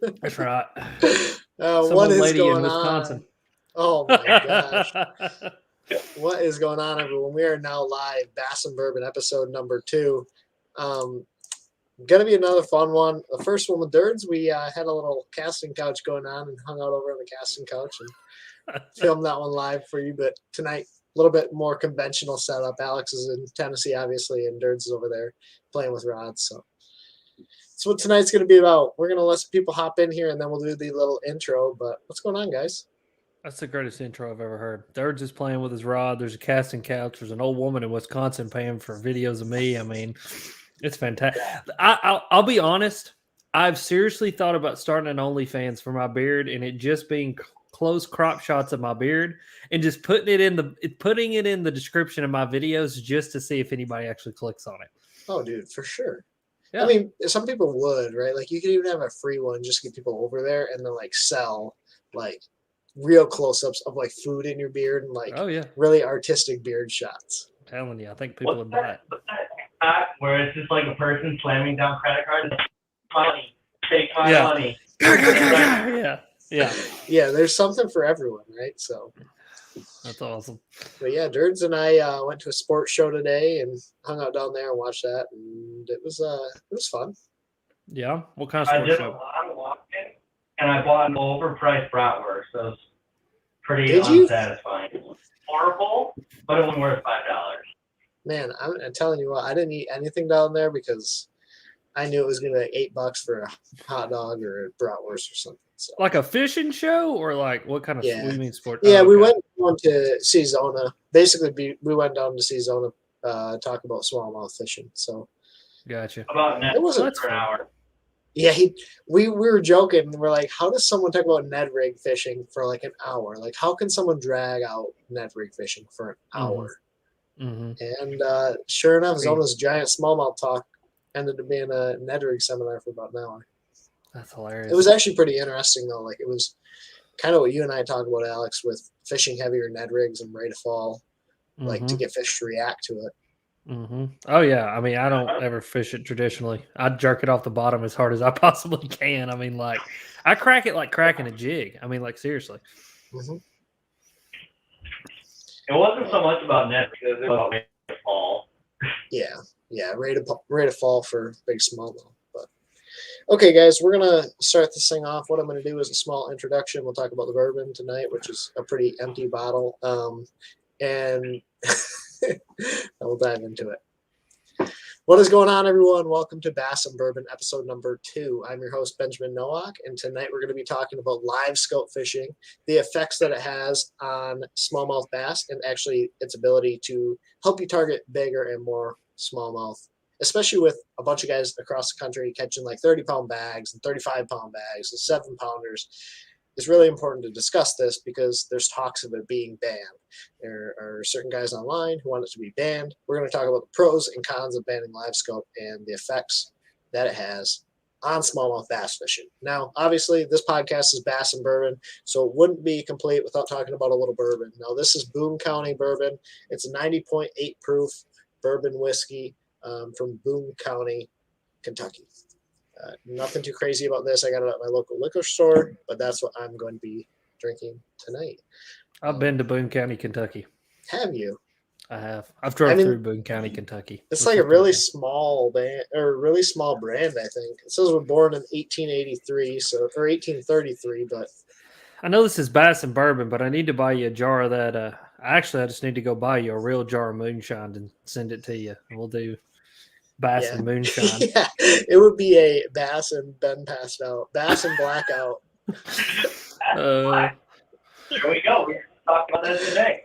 That's right. Some What old is lady in going on? Wisconsin. Oh my gosh. What is going on, everyone? We are now live. Bass and Bourbon episode number 2. Um, gonna be another fun one. The first one with Dirds, we had a little casting couch going on and hung out over on the casting couch and filmed that one live for you. But tonight, a little bit more conventional setup. Alex is in Tennessee, obviously, and Dirds is over there playing with rods. So that's what tonight's going to be about. We're going to let some people hop in here, and then we'll do the little intro. But what's going on, guys? That's the greatest intro I've ever heard. Dirge is playing with his rod. There's a casting couch. There's an old woman in Wisconsin paying for videos of me. I mean, it's fantastic. I'll be honest. I've seriously thought about starting an OnlyFans for my beard, and it just being close crop shots of my beard, and just putting it in the description of my videos just to see if anybody actually clicks on it. Oh, dude, for sure. I Yeah. mean, some people would, right? Like, you could even have a free one, just get people over there, and then like sell like real close-ups of like food in your beard and like Oh yeah. really artistic beard shots. I'm telling you, I think people would buy it. What's that where it's just like a person slamming down credit cards? Money, take my Yeah. money. Yeah. Yeah. Yeah, there's something for everyone, right? So, That's awesome. but yeah, Dirds and I went to a sports show today and hung out down there and watched that, and it was fun. Yeah. What kind of I sports did a show? lot of walking, and I bought an overpriced bratwurst. So it's pretty Did you? unsatisfying. Horrible, but it wasn't worth $5. Man, I'm telling you what, I didn't eat anything down there because I knew it was gonna be like $8 for a hot dog or a bratwurst or something. So Like a fishing show, or like what kind of? Yeah. What do you mean sport? yeah, Oh, we okay. went down to see Zona. Basically, we went down to see Zona, talk about smallmouth fishing. So Gotcha. About it wasn't. That's for an fun. hour. Yeah, we were joking. We're like, how does someone talk about Ned rig fishing for like an hour? Like, how can someone drag out Ned rig fishing for an hour? Mm-hmm. And sure enough, Zona's giant smallmouth talk ended up being a Ned rig seminar for about an hour. That's hilarious. It was actually pretty interesting though. Like, it was kind of what you and I talk about, Alex, with fishing heavier Ned rigs and ready to fall, like to get fish to react to it. Mm-hmm. Oh yeah. I mean, I don't ever fish it traditionally. I jerk it off the bottom as hard as I possibly can. I mean, like I crack it like cracking a jig. I mean, like seriously. Mm-hmm. It wasn't so much about net because it was about making it fall. Yeah, ready to fall for big smallmouth. But okay, guys, we're gonna start this thing off. What I'm gonna do is a small introduction. We'll talk about the bourbon tonight, which is a pretty empty bottle, and we'll dive into it. What is going on, everyone? Welcome to Bass and Bourbon episode number 2. I'm your host, Benjamin Nowak, and tonight we're going to be talking about Livescope fishing, the effects that it has on smallmouth bass, and actually its ability to help you target bigger and more smallmouth, especially with a bunch of guys across the country catching like 30-pound bags and 35-pound bags and 7-pounders. It's really important to discuss this because there's talks of it being banned. There are certain guys online who want it to be banned. We're going to talk about the pros and cons of banning Livescope and the effects that it has on smallmouth bass fishing. Now, obviously, this podcast is Bass and Bourbon, so it wouldn't be complete without talking about a little bourbon. Now, this is Boone County Bourbon. It's a 90.8 proof bourbon whiskey from Boone County, Kentucky. Nothing too crazy about this. I got it at my local liquor store, but that's what I'm going to be drinking tonight. I've been to Boone County, Kentucky. Have you? I have. I've drove through Boone County, Kentucky. It's like a really small band or really small brand, I think. It says we're born in 1883, or 1833, but I know this is Bass and Bourbon, but I need to buy you a jar of that. Actually, I just need to go buy you a real jar of moonshine and send it to you. And we'll do Bass and moonshine. Yeah, it would be a Bass and Ben passed out. Bass and blackout. There we go. We're talking about that today.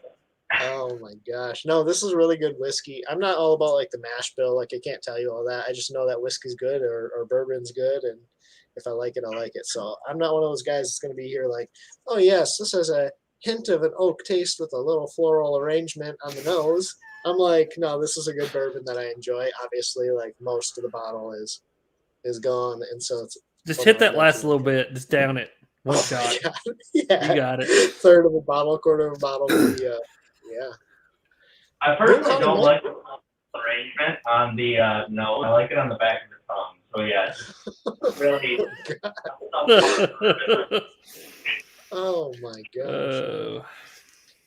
Oh my gosh. No, this is really good whiskey. I'm not all about like the mash bill. Like, I can't tell you all that. I just know that whiskey's good or bourbon's good. And if I like it, I like it. So I'm not one of those guys that's going to be here like, oh yes, this has a hint of an oak taste with a little floral arrangement on the nose. I'm like, no, this is a good bourbon that I enjoy. Obviously, like most of the bottle is gone. And so it's just hit that last little bit. Just down it. One shot. Yeah. You got it. Third of a bottle, quarter of a bottle. Yeah. I personally don't like the arrangement on the nose. I like it on the back of the tongue. So yeah, really. Oh my gosh. Oh.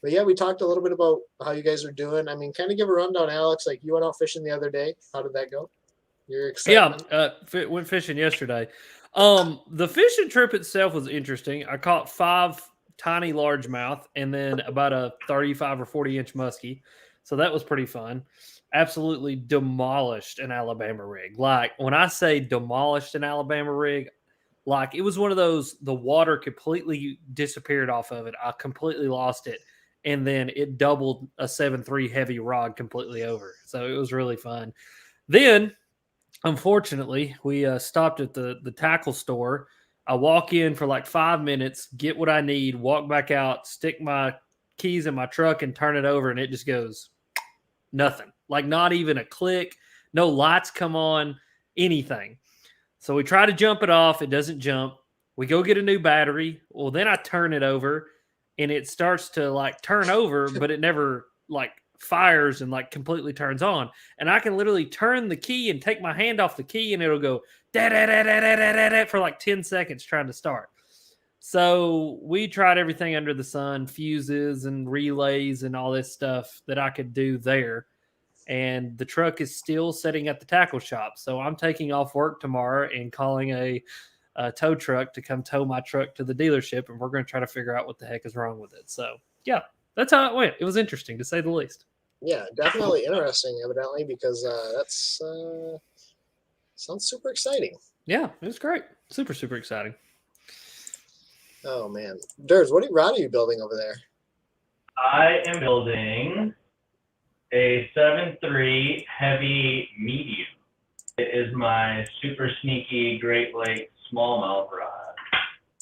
But yeah, we talked a little bit about how you guys are doing. I mean, kind of give a rundown, Alex. Like you went out fishing the other day. How did that go? Your Yeah, excitement? went fishing yesterday. The fishing trip itself was interesting. I caught 5 tiny largemouth and then about a 35 or 40-inch muskie. So that was pretty fun. Absolutely demolished an Alabama rig. Like when I say demolished an Alabama rig, like it was one of those, the water completely disappeared off of it. I completely lost it. And then it doubled a 7.3 heavy rod completely over. So it was really fun. Then unfortunately, we stopped at the tackle store. I walk in for like 5 minutes, get what I need, walk back out, stick my keys in my truck, and turn it over, and it just goes nothing. Like not even a click, no lights come on, anything. So we try to jump it off. It doesn't jump. We go get a new battery. Well, then I turn it over, and it starts to like turn over, but it never like fires and like completely turns on. And I can literally turn the key and take my hand off the key, and it'll go da da da da da da da for like 10 seconds trying to start. So we tried everything under the sun, fuses and relays and all this stuff that I could do there. And the truck is still sitting at the tackle shop. So I'm taking off work tomorrow and calling a tow truck to come tow my truck to the dealership, and we're going to try to figure out what the heck is wrong with it. So yeah, that's how it went. It was interesting to say the least. Yeah, definitely interesting, evidently, because that's sounds super exciting. Yeah, it was great. Super, super exciting. Oh man, Durs, what rod are you building over there? I am building a 7.3 heavy medium. It is my super sneaky Great Lakes smallmouth rod.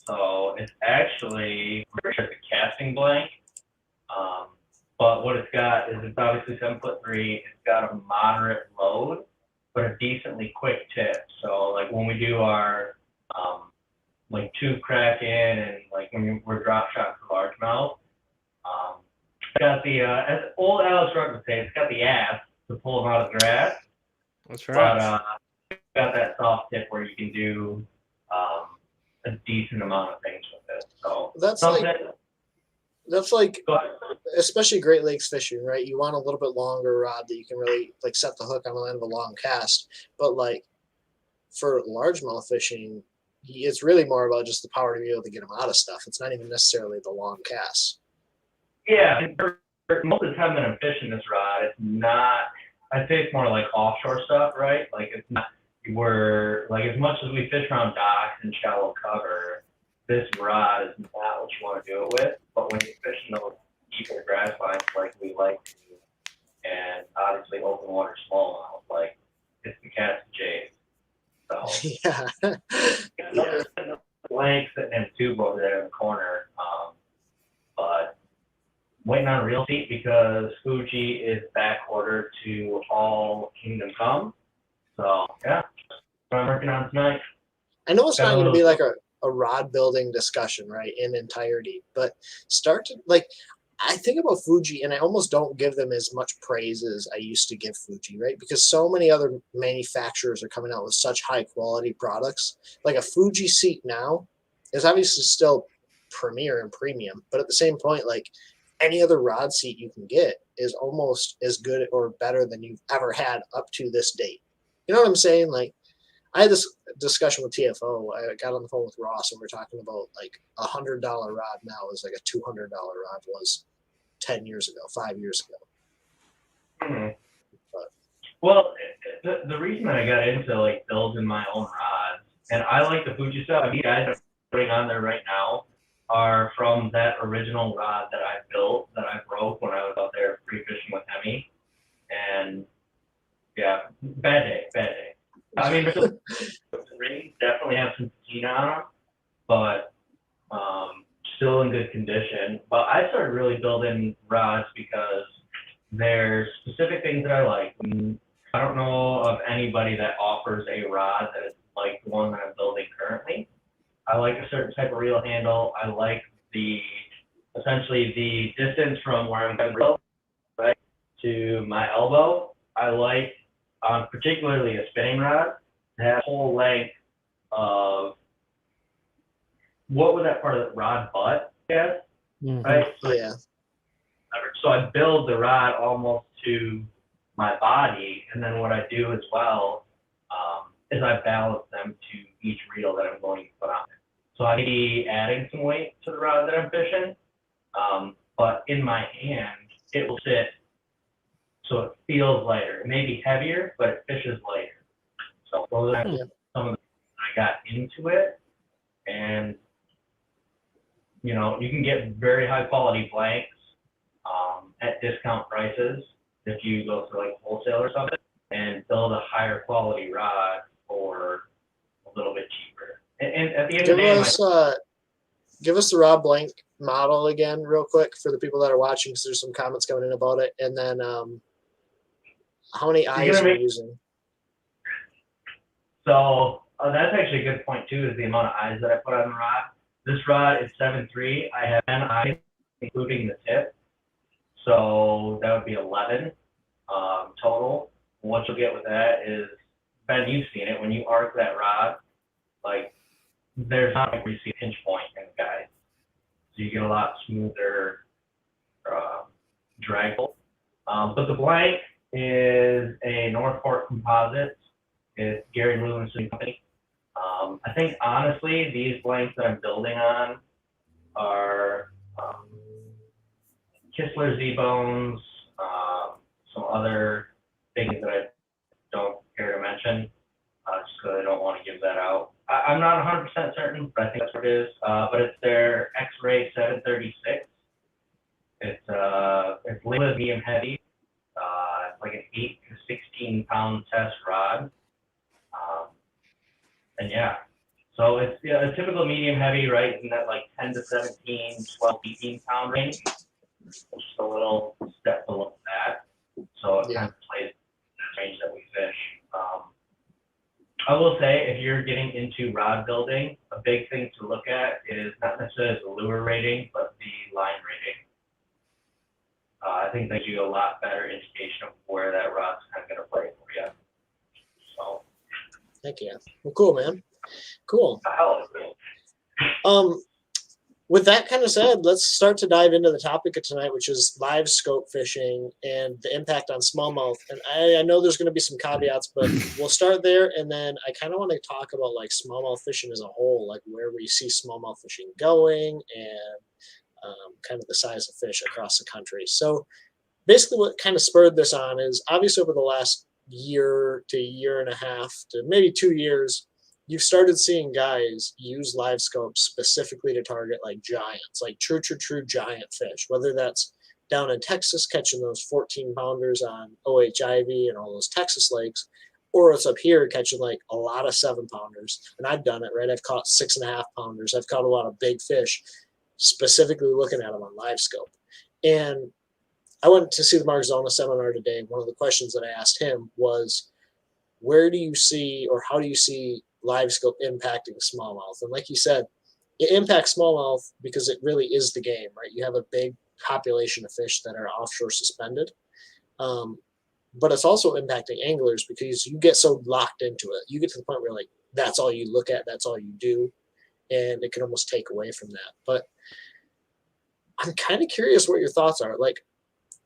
So it's actually a casting blank. But what it's got is it's obviously 7'3". It's got a moderate load, but a decently quick tip. So like when we do our like tube cracking and like when we're drop shot for largemouth, it's got the as old Alex Rudd would say, it's got the ass to pull them out of the grass. That's right. But it's got that soft tip where you can do a decent amount of things with it. So that's like especially Great Lakes fishing, right? You want a little bit longer rod that you can really like set the hook on the end of a long cast. But like for largemouth fishing, it's really more about just the power to be able to get them out of stuff. It's not even necessarily the long cast. Yeah, most of the time that I'm fishing this rod, it's not. I'd say it's more like offshore stuff, right? Like it's not. We're like as much as we fish around docks and shallow cover, this rod is not what you want to do it with. But when you're fishing those deeper grass lines, like we like to do, and obviously open water smallmouth, like it's the cat's J's. So Yeah. blanks and tube over there in the corner, but waiting on a real seat because Fuji is back ordered to all Kingdom Come. So yeah, that's what I'm working on tonight. I know it's not going to be like a rod building discussion, right, in entirety, but start to like. I think about Fuji, and I almost don't give them as much praise as I used to give Fuji, right? Because so many other manufacturers are coming out with such high quality products. Like a Fuji seat now is obviously still premier and premium, but at the same point, like any other rod seat you can get is almost as good or better than you've ever had up to this date. You know what I'm saying? Like I had this discussion with TFO. I got on the phone with Ross, and we're talking about like $100 rod now is like a $200 rod was 10 years ago, 5 years ago. Mm-hmm. Well, the reason I got into like building my own rods, and I like the Fuji stuff. These guys are putting on there right now are from that original rod that I built that I broke when I was out there free fishing with Hemi, and yeah, bad day. I mean, the rings definitely have some patina on them, but still in good condition. But I started really building rods because there's specific things that I like. I don't know of anybody that offers a rod that is like the one that I'm building currently. I like a certain type of reel handle. I like essentially the distance from where I'm going to reel, right, to my elbow. I like particularly a spinning rod that whole length of what was that part of the rod butt, I guess, right? So, Yeah. so I build the rod almost to my body, and then what I do as well is I balance them to each reel that I'm going to put on it. So I may be adding some weight to the rod that I'm fishing, but in my hand, it will sit so it feels lighter. It may be heavier, but it fishes lighter. So those are some of the I got into it, and you know, you can get very high quality blanks at discount prices if you go to like wholesale or something and build a higher quality rod for a little bit cheaper. And at the end of the day, give us the Rob Blank model again, real quick, for the people that are watching, because there's some comments coming in about it. And then, how many eyes are you using? So that's actually a good point too, is the amount of eyes that I put on the rod. This rod is 7.3. I have 10 eyes, including the tip. So that would be 11 total. What you'll get with that is, Ben, you've seen it, when you arc that rod, like there's not like where you see a pinch point in the guide. So you get a lot smoother drag pull. But the blank is a Northport composite. It's Gary Lewin's company. I think honestly, these blanks that I'm building on are Kistler Z-Bones, some other things that I don't care to mention, just because I don't want to give that out. I'm not 100% certain, but I think that's what it is. But it's their X-Ray 736. It's labeled medium heavy. It's like an 8 to 16 pound test rod. And yeah, so it's a typical medium heavy, right? In that like 10 to 17, 12, 18 pound range. Just a little step below that. So it kind of plays the range that we fish. I will say, if you're getting into rod building, a big thing to look at is not necessarily the lure rating, but the line rating. I think that gives you a lot better indication of where that rod's kind of going to play for you. So. Heck yeah. Well, cool, man. Cool. With that kind of said, let's start to dive into the topic of tonight, which is live scope fishing and the impact on smallmouth. And I know there's going to be some caveats, but we'll start there. And then I kind of want to talk about like smallmouth fishing as a whole, like where we see smallmouth fishing going and kind of the size of fish across the country. So basically what kind of spurred this on is obviously over the last year to year and a half to maybe 2 years, you've started seeing guys use live scopes specifically to target like giants, like true giant fish, whether that's down in Texas catching those 14 pounders on OHIV and all those Texas lakes, or it's up here catching like a lot of 7 pounders. And I've done it, right? I've caught 6.5 pounders. I've caught a lot of big fish, specifically looking at them on live scope. And I went to see the Mark Zona seminar today. One of the questions that I asked him was, where do you see, or how do you see live scope impacting smallmouth? And like you said, it impacts smallmouth because it really is the game, right? You have a big population of fish that are offshore suspended. But it's also impacting anglers because you get so locked into it. You get to the point where like, that's all you look at, that's all you do. And it can almost take away from that. But I'm kind of curious what your thoughts are. Like,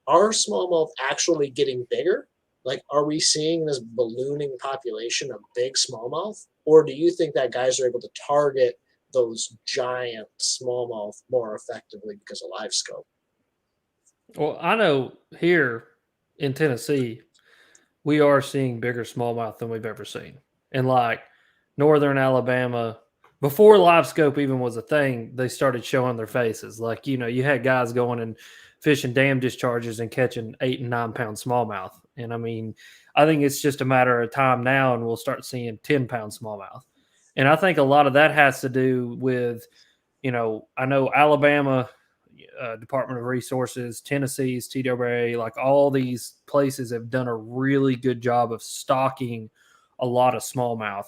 are smallmouth actually getting bigger? Like, are we seeing this ballooning population of big smallmouth? Or do you think that guys are able to target those giant smallmouth more effectively because of live scope? Well, I know here in Tennessee, we are seeing bigger smallmouth than we've ever seen. And like northern Alabama, before live scope even was a thing, they started showing their faces. Like, you know, you had guys going and fishing dam discharges and catching 8 and 9 pound smallmouth. And I mean, I think it's just a matter of time now, and we'll start seeing 10 pound smallmouth. And I think a lot of that has to do with, you know, I know Alabama, Department of Resources, Tennessee's TWA, like all these places have done a really good job of stocking a lot of smallmouth.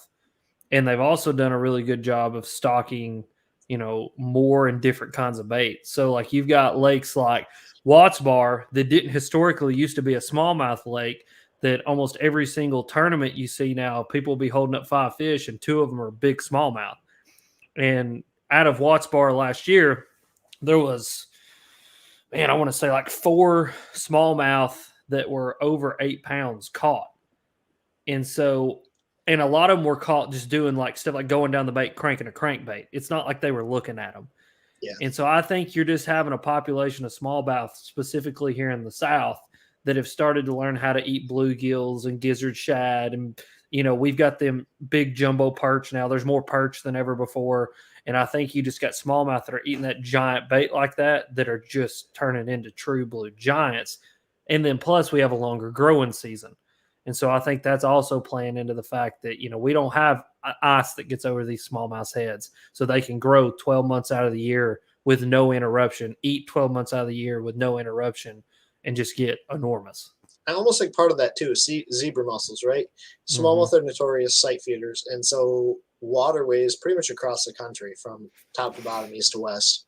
And they've also done a really good job of stocking, you know, more and different kinds of bait. So like you've got lakes like Watts Bar that didn't historically used to be a smallmouth lake that almost every single tournament you see now, people will be holding up 5 fish and 2 of them are big smallmouth. And out of Watts Bar last year, there was, man, I want to say like 4 smallmouth that were over 8 pounds caught. And so, and a lot of them were caught just doing like stuff like going down the bait, cranking a crankbait. It's not like they were looking at them. Yeah. And so I think you're just having a population of smallmouth, specifically here in the South, that have started to learn how to eat bluegills and gizzard shad. And, you know, we've got them big jumbo perch now. There's more perch than ever before. And I think you just got smallmouth that are eating that giant bait like that are just turning into true blue giants. And then plus we have a longer growing season. And so I think that's also playing into the fact that, you know, we don't have ice that gets over these smallmouth heads. So they can grow 12 months out of the year with no interruption, eat 12 months out of the year with no interruption, and just get enormous. I almost think part of that too is zebra mussels, right? Smallmouth are notorious sight feeders. And so waterways pretty much across the country from top to bottom, east to west,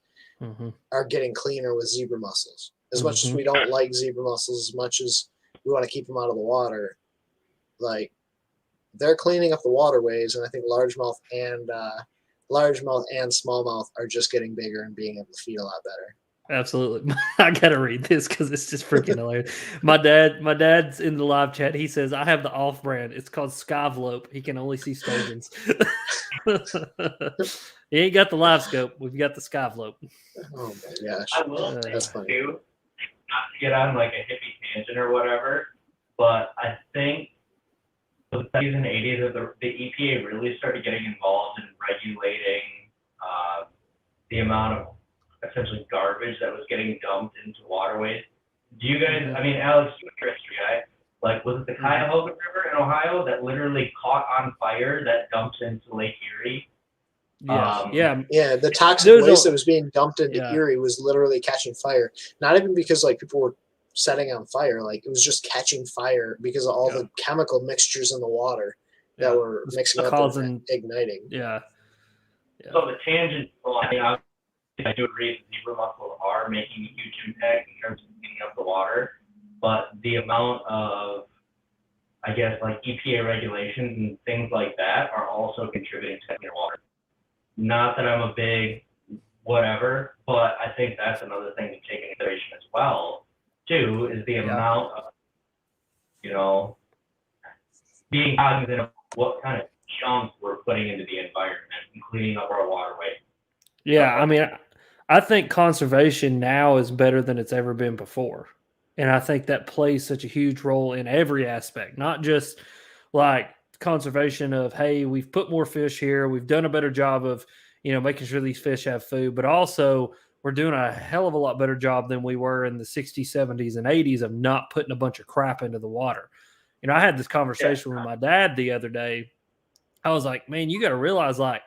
are getting cleaner with zebra mussels. As much as we don't like zebra mussels, as much as we want to keep them out of the water, like they're cleaning up the waterways, and I think largemouth and smallmouth are just getting bigger and being able to feed a lot better. Absolutely. I gotta read this because it's just freaking hilarious. My dad's in the live chat. He says, I have the off brand. It's called Skyvlope. He can only see sturgeons. He ain't got the Livescope. We've got the Skyvlope. Oh my gosh. I will say that's funny. too, not to get on like a hippie tangent or whatever, but I think the 70s and 80s that the EPA really started getting involved in regulating the amount of essentially garbage that was getting dumped into waterways. Do you guys, I mean, Alex, you're a history guy. Like, was it the Cuyahoga River in Ohio that literally caught on fire that dumps into Lake Erie? Yeah. The toxic waste that was being dumped into Erie was literally catching fire. Not even because like people were setting on fire, like it was just catching fire because of all the chemical mixtures in the water that were mixing up and igniting. Yeah. So the tangent, well, I mean, I do agree that zebra mussels are making a huge impact in terms of cleaning up the water, but the amount of, I guess, like EPA regulations and things like that are also contributing to cleaner water. Not that I'm a big whatever, but I think that's another thing to take into consideration as well, too, is the amount of, you know, being cognizant of what kind of junk we're putting into the environment and cleaning up our waterway. Yeah, I mean, I think conservation now is better than it's ever been before. And I think that plays such a huge role in every aspect, not just like conservation of, hey, we've put more fish here, we've done a better job of, you know, making sure these fish have food, but also we're doing a hell of a lot better job than we were in the 60s, 70s, and 80s of not putting a bunch of crap into the water. You know, I had this conversation with my dad the other day. I was like, man, you got to realize, like,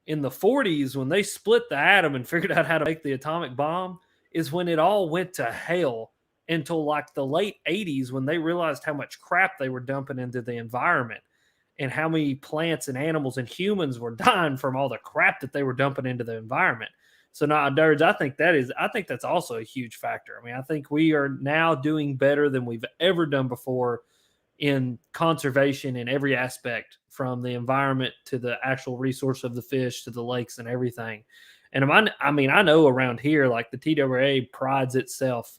in the 40s, when they split the atom and figured out how to make the atomic bomb, is when it all went to hell until like the late 80s, when they realized how much crap they were dumping into the environment and how many plants and animals and humans were dying from all the crap that they were dumping into the environment. So now, Dirge, I think that's also a huge factor. I mean, I think we are now doing better than we've ever done before in conservation in every aspect, from the environment to the actual resource of the fish to the lakes and everything. And I mean, I know around here, like the TWA prides itself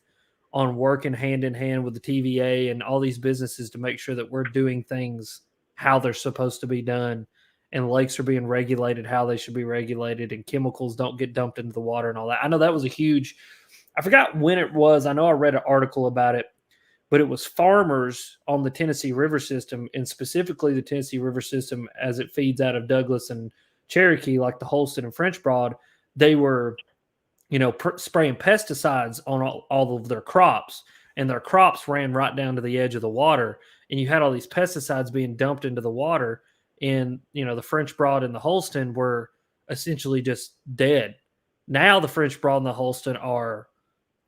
on working hand in hand with the TVA and all these businesses to make sure that we're doing things how they're supposed to be done, and lakes are being regulated how they should be regulated, and chemicals don't get dumped into the water and all that. I know that was a huge, I forgot when it was. I know I read an article about it, but it was farmers on the Tennessee River system, and specifically the Tennessee River system as it feeds out of Douglas and Cherokee, like the Holston and French Broad. They were, you know, spraying pesticides on all of their crops, and their crops ran right down to the edge of the water. And you had all these pesticides being dumped into the water, and, you know, the French Broad and the Holston were essentially just dead. Now the French Broad and the Holston are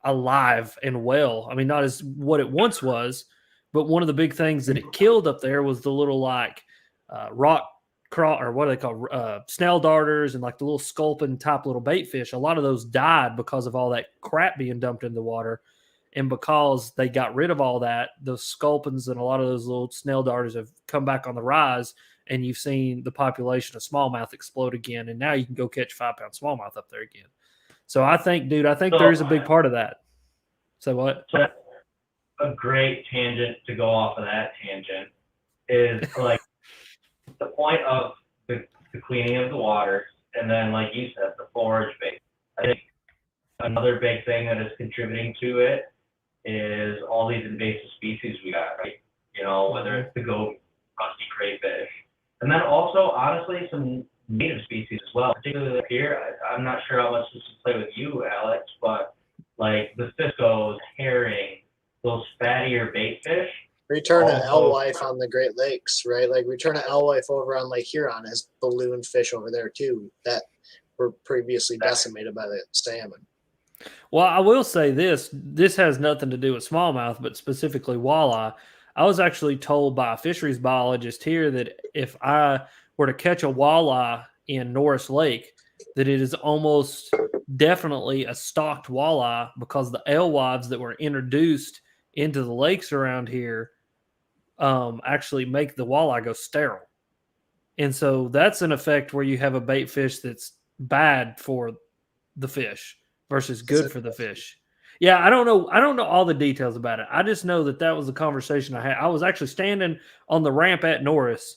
alive and well. I mean, not as what it once was, but one of the big things that it killed up there was the little like rock crawl, or what do they call, snail darters, and like the little sculpin type little bait fish. A lot of those died because of all that crap being dumped in the water. And because they got rid of all that, those sculpins and a lot of those little snail darters have come back on the rise, and you've seen the population of smallmouth explode again. And now you can go catch 5-pound smallmouth up there again. So I think, dude, there is a big part of that. So what? So a great tangent to go off of that tangent is like the point of the cleaning of the water, and then, like you said, the forage bait. I think another big thing that is contributing to it is all these invasive species we got, right? You know, whether it's the goat, rusty crayfish, and then also, honestly, some native species as well, particularly up here. I'm not sure how much this will play with you, Alex, but like the ciscos, herring, those fattier bait fish. Return to alewife on the Great Lakes, right? Like return to alewife over on Lake Huron has balloon fish over there too that were previously decimated by the salmon. Well, I will say this has nothing to do with smallmouth, but specifically walleye. I was actually told by a fisheries biologist here that if I were to catch a walleye in Norris Lake, that it is almost definitely a stocked walleye because the alewives that were introduced into the lakes around here actually make the walleye go sterile. And so that's an effect where you have a bait fish that's bad for the fish versus good for the fish. Yeah, I don't know all the details about it. I just know that was the conversation I had. I was actually standing on the ramp at Norris,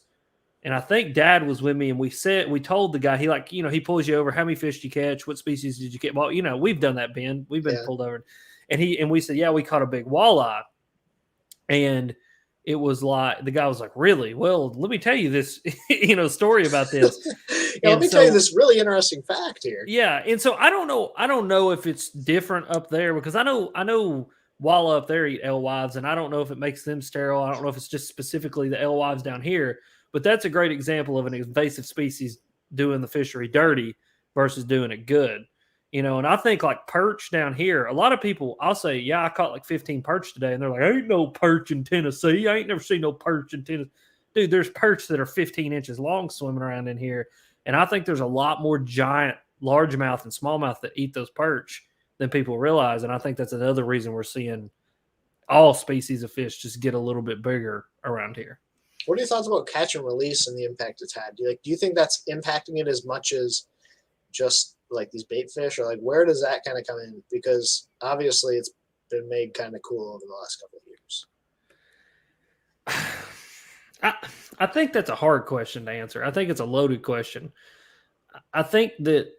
and I think Dad was with me, and we told the guy, he pulls you over, how many fish did you catch? What species did you catch? Well, we've done that, Ben. We've been pulled over. And we said, yeah, we caught a big walleye. And it was like, the guy was like, really? Well, let me tell you this, story about this. Let me tell you this really interesting fact here. Yeah. And so I don't know if it's different up there, because I know walleye up there eat alewives, and I don't know if it makes them sterile. I don't know if it's just specifically the alewives down here, but that's a great example of an invasive species doing the fishery dirty versus doing it good. And I think like perch down here, a lot of people, I'll say, yeah, I caught like 15 perch today. And they're like, ain't no perch in Tennessee. I ain't never seen no perch in Tennessee. Dude, there's perch that are 15 inches long swimming around in here. And I think there's a lot more giant largemouth and smallmouth that eat those perch than people realize. And I think that's another reason we're seeing all species of fish just get a little bit bigger around here. What are your thoughts about catch and release and the impact it's had? Do you think that's impacting it as much as just like these bait fish, or like where does that kind of come in? Because obviously it's been made kind of cool over the last couple of years. I think that's a hard question to answer. I think it's a loaded question. I think that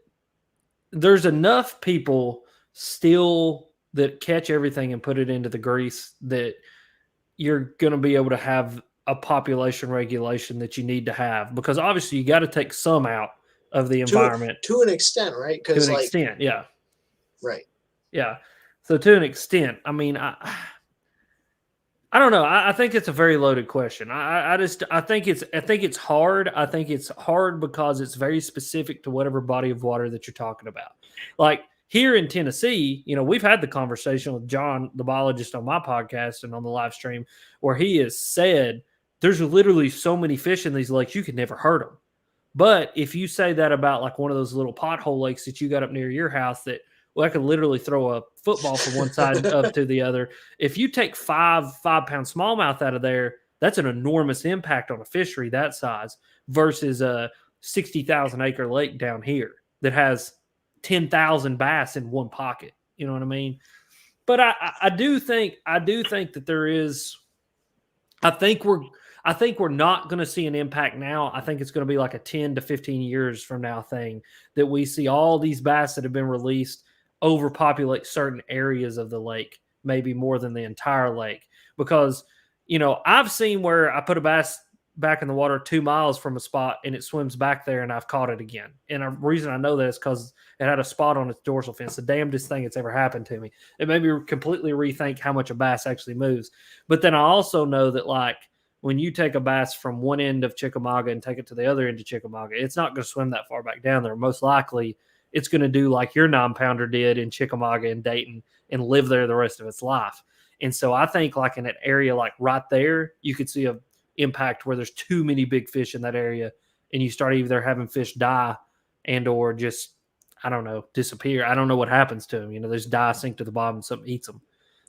there's enough people still that catch everything and put it into the grease that you're going to be able to have a population regulation that you need to have, because obviously you got to take some out of the environment to an extent, right? To an extent, yeah. Right. Yeah. So to an extent, I mean, I don't know. I think it's a very loaded question. I think it's hard. I think it's hard because it's very specific to whatever body of water that you're talking about. Like here in Tennessee, we've had the conversation with John, the biologist, on my podcast and on the live stream, where he has said there's literally so many fish in these lakes you could never hurt them. But if you say that about like one of those little pothole lakes that you got up near your house that, well, I could literally throw a football from one side up to the other. If you take 5-pound smallmouth out of there, that's an enormous impact on a fishery that size versus a 60,000 acre lake down here that has 10,000 bass in one pocket. You know what I mean? But I do think that there is, I think we're not going to see an impact now. I think it's going to be like a 10 to 15 years from now thing that we see all these bass that have been released overpopulate certain areas of the lake, maybe more than the entire lake. Because, I've seen where I put a bass back in the water 2 miles from a spot and it swims back there and I've caught it again. And the reason I know that is because it had a spot on its dorsal fin. It's the damnedest thing that's ever happened to me. It made me completely rethink how much a bass actually moves. But then I also know that, like, when you take a bass from one end of Chickamauga and take it to the other end of Chickamauga, it's not going to swim that far back down there. Most likely, it's going to do like your 9-pounder did in Chickamauga and Dayton and live there the rest of its life. And so I think like in an area like right there, you could see a impact where there's too many big fish in that area and you start either having fish die and or just, I don't know, disappear. I don't know what happens to them. They just die, sink to the bottom, and something eats them.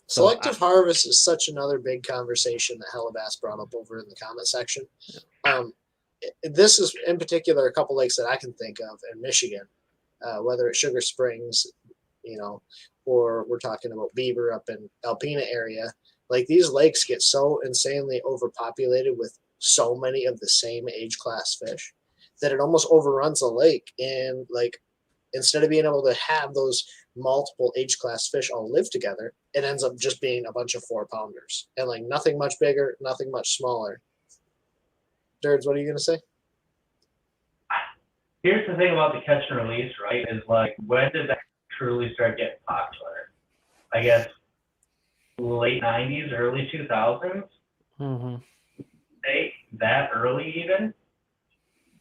So Selective harvest is such another big conversation that Hellabass brought up over in the comment section. This is in particular a couple lakes that I can think of in Michigan, whether it's Sugar Springs, or we're talking about Beaver up in Alpena area. Like these lakes get so insanely overpopulated with so many of the same age class fish that it almost overruns the lake. And like, instead of being able to have those multiple age class fish all live together, it ends up just being a bunch of 4-pounders and like nothing much bigger, nothing much smaller. Dirds, what are you going to say? Here's the thing about the catch and release, right? Is like, when did that truly start getting popular? I guess late 90s, early 2000s. Mm-hmm. That early even?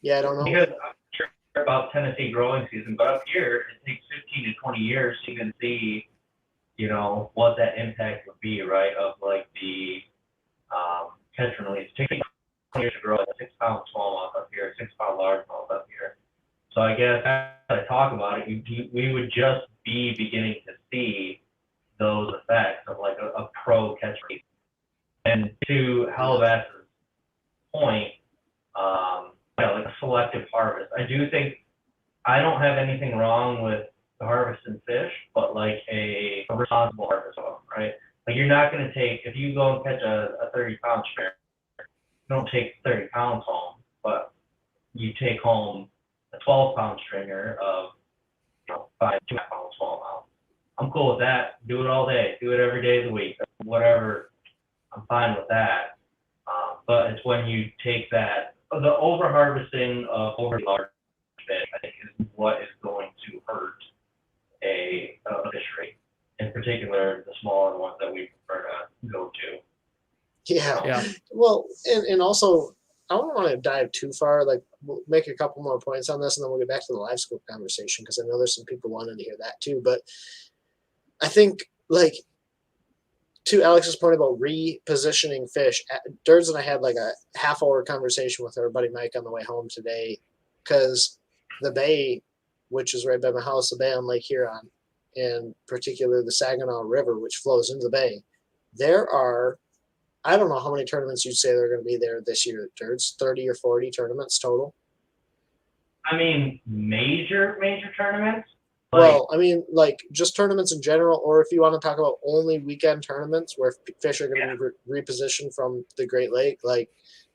Yeah, I don't know. Because I'm sure about Tennessee growing season, but up here it takes 15 to 20 years to even see, what that impact would be, right? Of like the catch and release. It takes 20 years to grow a 6-pound smallmouth up here, a 6-pound largemouth up here. So I guess as I talk about it, we would just be beginning to see those effects of like a pro catch release. And to Hellabass's point, like a selective harvest. I do think I don't have anything wrong with the harvesting fish, but like a responsible harvest of them, right? Like you're not going to take, if you go and catch a 30-pound stringer, you don't take 30 pounds home, but you take home a 12-pound stringer of 5 2-pound smallmouth. I'm cool with that. Do it all day. Do it every day of the week. Whatever. I'm fine with that. But it's when you take that, the over harvesting of over large fish, I think, is what is going to hurt a fishery. In particular, the smaller ones that we prefer to go to. Yeah. Well, and also, I don't want to dive too far. Like, we'll make a couple more points on this, and then we'll get back to the Livescope conversation because I know there's some people wanting to hear that too. But I think, like, to Alex's point about repositioning fish, Dirds and I had like a half-hour conversation with our buddy Mike on the way home today because the bay, which is right by my house, the bay on Lake Huron, and particularly the Saginaw River, which flows into the bay, there are, I don't know how many tournaments you'd say they're going to be there this year, Dirds, 30 or 40 tournaments total? I mean, major tournaments? Well, I mean, like just tournaments in general, or if you want to talk about only weekend tournaments where fish are going to be repositioned from the Great Lake, like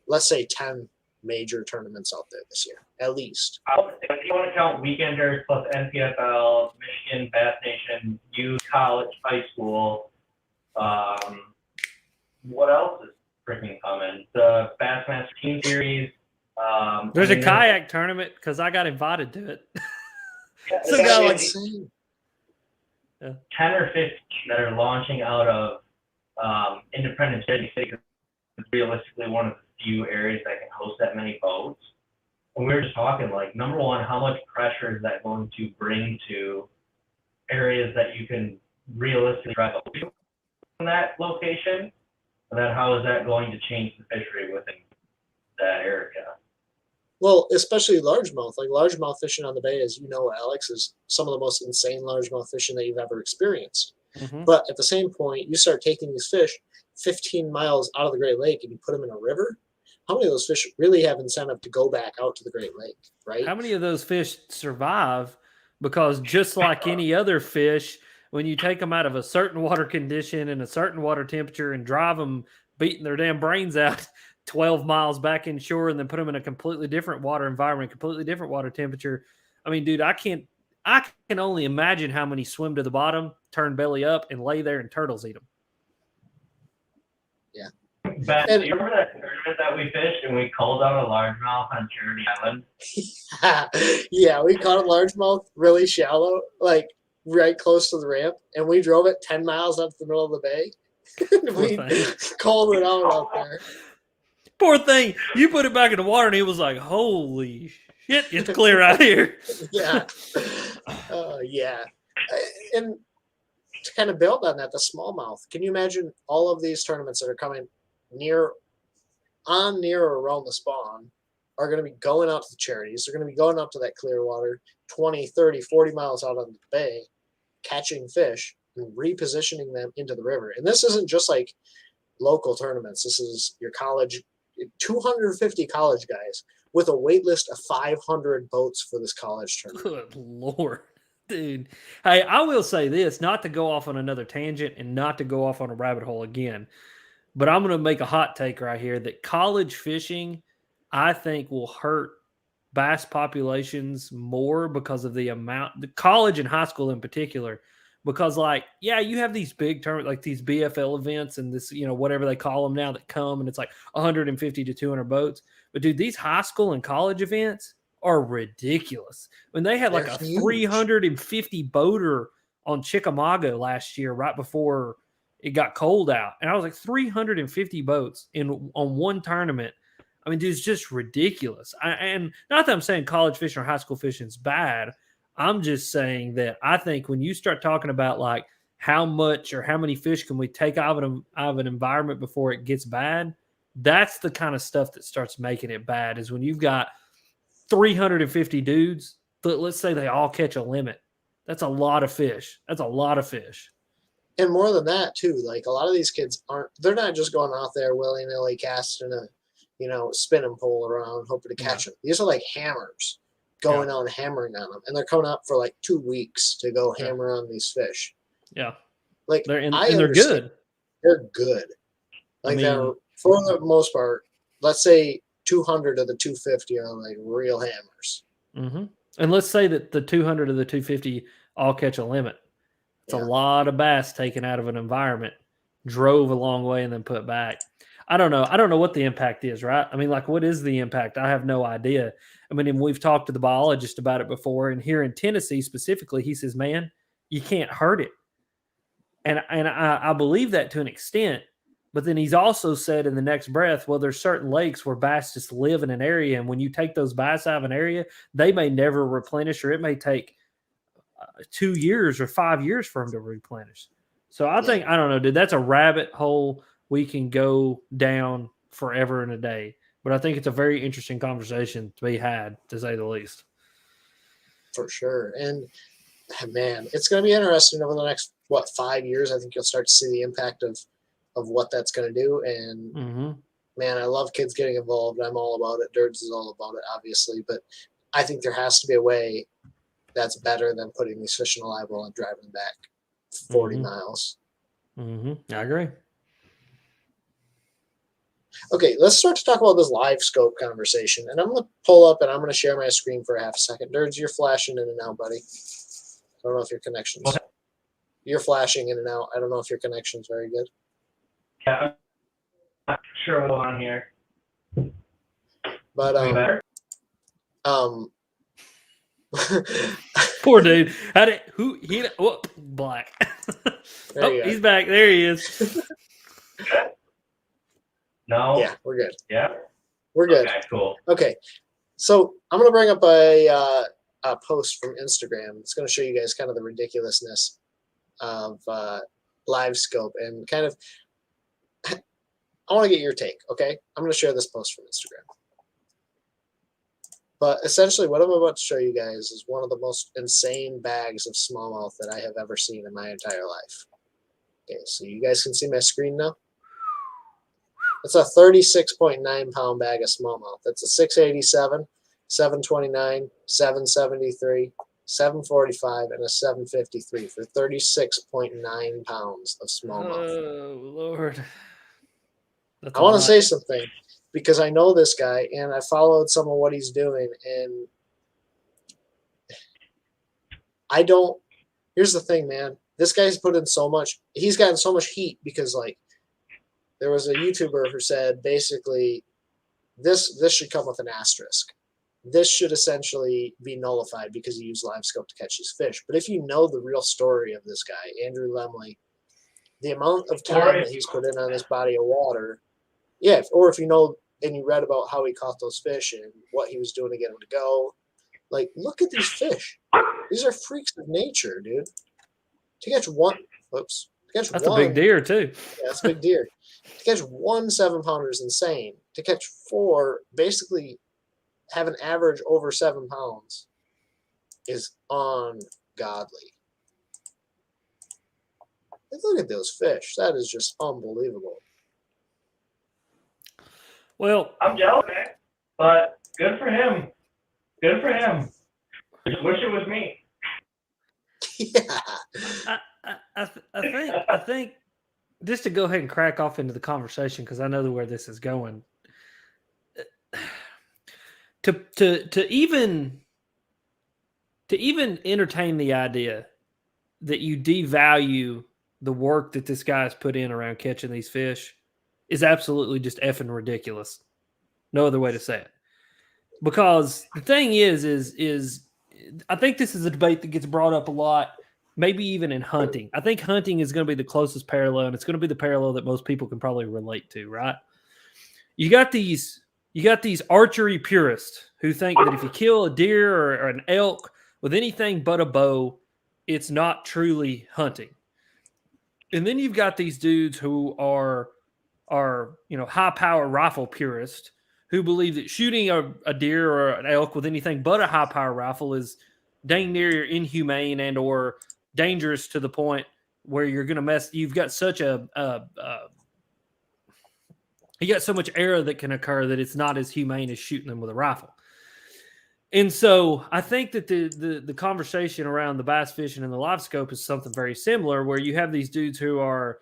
let's say 10 major tournaments out there this year, at least. If you want to count weekenders plus NPFL, Michigan, Bass Nation, youth, college, high school, what else is freaking coming? The Bassmaster Team Series. There's a kayak tournament because I got invited to it. So got like 10 or 15 that are launching out of Independence City. It's realistically one of the few areas that can host that many boats. And we were just talking, like, number one, how much pressure is that going to bring to areas that you can realistically drive up to from that location? And then how is that going to change the fishery within that area? Well, especially largemouth. Like largemouth fishing on the bay, as you know, Alex, is some of the most insane largemouth fishing that you've ever experienced. Mm-hmm. But at the same point, you start taking these fish 15 miles out of the Great Lake and you put them in a river. How many of those fish really have incentive to go back out to the Great Lake, right? How many of those fish survive? Because just like any other fish, when you take them out of a certain water condition and a certain water temperature and drive them beating their damn brains out 12 miles back inshore and then put them in a completely different water environment, completely different water temperature. I mean, dude, I can only imagine how many swim to the bottom, turn belly up, and lay there and turtles eat them. Yeah. Ben, do you remember that tournament that we fished and we called out a largemouth on Charity Island? Yeah, we caught a largemouth really shallow, like right close to the ramp, and we drove it 10 miles up the middle of the bay. We called it out there. Poor thing. You put it back in the water and it was like, holy shit, it's clear out here. Yeah. Yeah. And to kind of build on that, the smallmouth, can you imagine all of these tournaments that are coming near or around the spawn are going to be going out to the charities. They're going to be going up to that clear water 20, 30, 40 miles out on the bay, catching fish. and repositioning them into the river. And this isn't just like local tournaments. This is your college, 250 college guys with a wait list of 500 boats for this college tournament. Good Lord. Dude. Hey, I will say this, not to go off on another tangent and not to go off on a rabbit hole again, but I'm going to make a hot take right here that college fishing, I think, will hurt bass populations more because of the amount, the college and high school in particular, because like, yeah, you have these big tournaments, like these BFL events and this, whatever they call them now that come and it's like 150 to 200 boats. But dude, these high school and college events are ridiculous. When they had like They're a huge. 350 boater on Chickamauga last year, right before it got cold out. And I was like 350 boats on one tournament. I mean, dude, it's just ridiculous. And not that I'm saying college fishing or high school fishing is bad. I'm just saying that I think when you start talking about like how much or how many fish can we take out of an environment before it gets bad, that's the kind of stuff that starts making it bad. Is when you've got 350 dudes, let's say they all catch a limit. That's a lot of fish. That's a lot of fish. And more than that too, like a lot of these kids they're not just going out there willy-nilly casting a spinning pole around hoping to catch them. These are like hammers going out and hammering on them, and they're coming out for like 2 weeks to go hammer on these fish. Yeah, like they're good. They're good. Like they're, for the most part, let's say 200 of the 250 are like real hammers. Mm-hmm. And let's say that the 200 of the 250 all catch a limit. It's a lot of bass taken out of an environment, drove a long way, and then put back. I don't know. I don't know what the impact is, right? I mean, like, what is the impact? I have no idea. I mean, and we've talked to the biologist about it before, and here in Tennessee specifically, he says, man, you can't hurt it. And I believe that to an extent, but then he's also said in the next breath, well, there's certain lakes where bass just live in an area, and when you take those bass out of an area, they may never replenish, or it may take 2 years or 5 years for them to replenish. So I think, I don't know, dude, that's a rabbit hole we can go down forever and a day. But I think it's a very interesting conversation to be had, to say the least. For sure. And man, it's going to be interesting over the next, 5 years. I think you'll start to see the impact of what that's going to do. And man, I love kids getting involved. I'm all about it. Dirds is all about it, obviously. But I think there has to be a way that's better than putting these fish in a live well and driving them back 40 miles. I agree. Okay, let's start to talk about this Livescope conversation. And I'm going to pull up and I'm going to share my screen for a half a second. Dirds, you're flashing in and out, buddy. I don't know if your connection's... Okay. You're flashing in and out. I don't know if your connection's very good. Yeah, I'm not sure what's on here. But, Better? Poor dude. Black. He's back. There he is. No? Yeah, we're good. Yeah? We're good. Okay, cool. Okay, so I'm going to bring up a post from Instagram. It's going to show you guys kind of the ridiculousness of Livescope and kind of, I want to get your take, okay? I'm going to share this post from Instagram. But essentially what I'm about to show you guys is one of the most insane bags of smallmouth that I have ever seen in my entire life. Okay, so you guys can see my screen now. It's a 36.9 pound bag of smallmouth. That's a 687, 729, 773, 745, and a 753 for 36.9 pounds of smallmouth. Oh, Lord. That's I want to say something because I know this guy and I followed some of what he's doing, and I don't. Here's the thing, man. This guy's put in so much. He's gotten so much heat because, like, there was a YouTuber who said basically this should come with an asterisk. This should essentially be nullified because he used Livescope to catch his fish. But if you know the real story of this guy, Andrew Lemley, the amount of time that he's put in on this body of water, or if you know and you read about how he caught those fish and what he was doing to get them to go, like, look at these fish. These are freaks of nature, dude. To catch one, that's a big deer too. Yeah, that's a big deer. To catch 1 7-pounder is insane. To catch 4, basically have an average over 7 pounds, is ungodly. Look at those fish. That is just unbelievable. Well, I'm jealous, but good for him. Good for him. Just wish it was me. Yeah. I think just to go ahead and crack off into the conversation, because I know where this is going. To even entertain the idea that you devalue the work that this guy's put in around catching these fish is absolutely just effing ridiculous. No other way to say it. Because the thing is I think this is a debate that gets brought up a lot, maybe even in hunting. I think hunting is going to be the closest parallel, and it's going to be the parallel that most people can probably relate to, right? You got these archery purists who think that if you kill a deer or an elk with anything but a bow, it's not truly hunting. And then you've got these dudes who are high power rifle purists who believe that shooting a deer or an elk with anything but a high power rifle is dang near inhumane and or dangerous to the point where you're going to mess. You've got such you got so much error that can occur that it's not as humane as shooting them with a rifle. And so I think that the conversation around the bass fishing and the live scope is something very similar, where you have these dudes who are,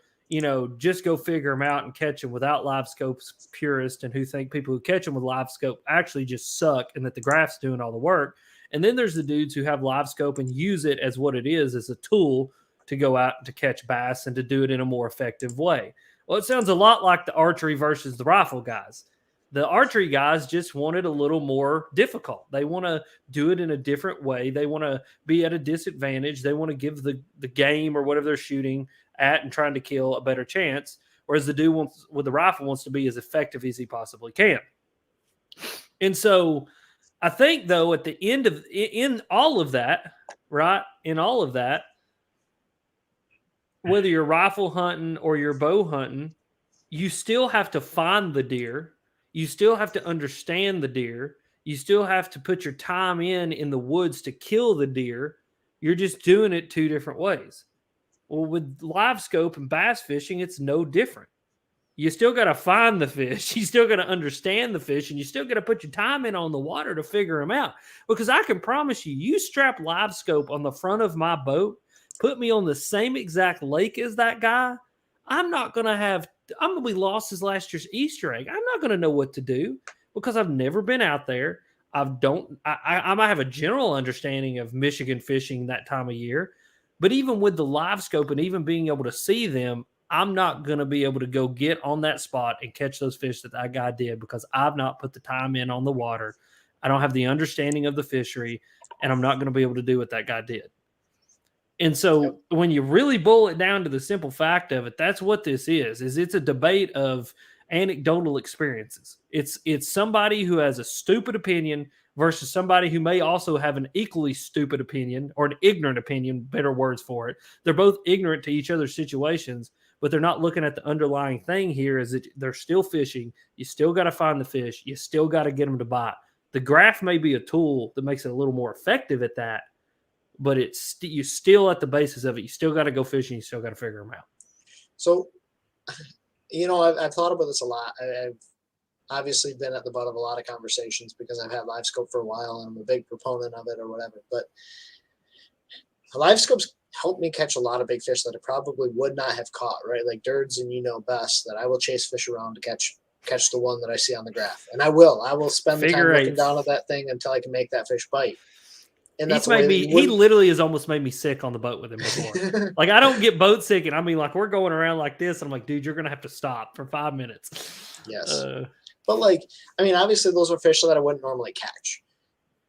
just go figure them out and catch them without live scopes purists, and who think people who catch them with live scope actually just suck and that the graph's doing all the work. And then there's the dudes who have live scope and use it as what it is, as a tool to go out and to catch bass and to do it in a more effective way. Well, it sounds a lot like the archery versus the rifle guys. The archery guys just want it a little more difficult. They want to do it in a different way. They want to be at a disadvantage. They want to give the game or whatever they're shooting at and trying to kill a better chance. Whereas the dude with the rifle wants to be as effective as he possibly can. And so I think, though, at the end of in all of that, right? In all of that, whether you're rifle hunting or you're bow hunting, you still have to find the deer. You still have to understand the deer. You still have to put your time in the woods to kill the deer. You're just doing it two different ways. Well, with live scope and bass fishing, it's no different. You still got to find the fish. You still got to understand the fish, and you still got to put your time in on the water to figure them out. Because I can promise you, you strap live scope on the front of my boat, put me on the same exact lake as that guy, I'm going to be lost as last year's Easter egg. I'm not going to know what to do because I've never been out there. I might have a general understanding of Michigan fishing that time of year, but even with the live scope and even being able to see them, I'm not going to be able to go get on that spot and catch those fish that guy did because I've not put the time in on the water. I don't have the understanding of the fishery, and I'm not going to be able to do what that guy did. And so when you really boil it down to the simple fact of it, that's what this is it's a debate of anecdotal experiences. It's somebody who has a stupid opinion versus somebody who may also have an equally stupid opinion or an ignorant opinion, better words for it. They're both ignorant to each other's situations, but they're not looking at the underlying thing here is that they're still fishing. You still got to find the fish. You still got to get them to bite. The graph may be a tool that makes it a little more effective at that, but you still at the basis of it. You still got to go fishing. You still got to figure them out. So, I've thought about this a lot. I've obviously been at the butt of a lot of conversations because I've had Livescope for a while and I'm a big proponent of it or whatever. But Livescope's helped me catch a lot of big fish that I probably would not have caught, right? Like Durds, and best that I will chase fish around to catch the one that I see on the graph. And I will spend the time looking down at that thing until I can make that fish bite. And that's he literally has almost made me sick on the boat with him before. Like, I don't get boat sick, and I mean, like, we're going around like this, and I'm like, dude, you're gonna have to stop for 5 minutes. Yes. But obviously those are fish that I wouldn't normally catch.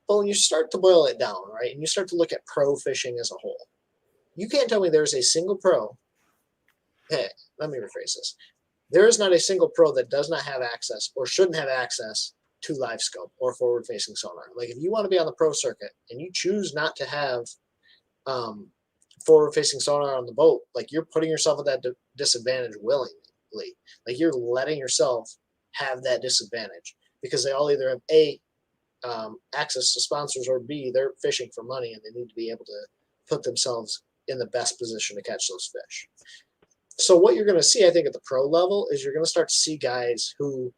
But when you start to boil it down, right, and you start to look at pro fishing as a whole, you can't tell me there's a single pro. Hey, let me rephrase this. There is not a single pro that does not have access or shouldn't have access to Livescope or forward-facing sonar. Like, if you want to be on the pro circuit and you choose not to have forward-facing sonar on the boat, like, you're putting yourself at that disadvantage willingly. Like, you're letting yourself have that disadvantage because they all either have A, access to sponsors, or B, they're fishing for money and they need to be able to put themselves in the best position to catch those fish. So what you're going to see, I think, at the pro level is you're going to start to see guys who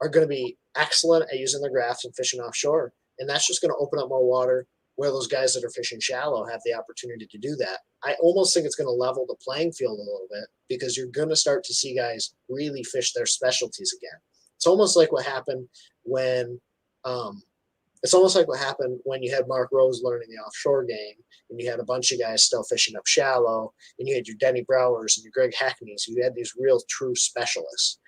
are going to be excellent at using their graphs and fishing offshore. And that's just going to open up more water where those guys that are fishing shallow have the opportunity to do that. I almost think it's going to level the playing field a little bit because you're going to start to see guys really fish their specialties again. It's almost like what happened when you had Mark Rose learning the offshore game, and you had a bunch of guys still fishing up shallow, and you had your Denny Browers and your Greg Hackneys. You had these real true specialists.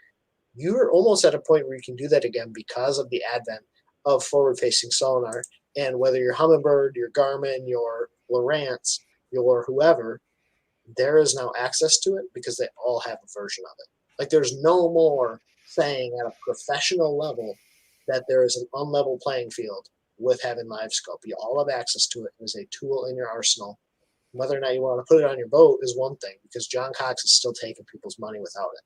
You're almost at a point where you can do that again because of the advent of forward-facing sonar. And whether you're Humminbird, your Garmin, your Lowrance, your whoever, there is now access to it because they all have a version of it. Like there's no more saying at a professional level that there is an unlevel playing field with having Livescope. You all have access to it as a tool in your arsenal. Whether or not you want to put it on your boat is one thing because John Cox is still taking people's money without it.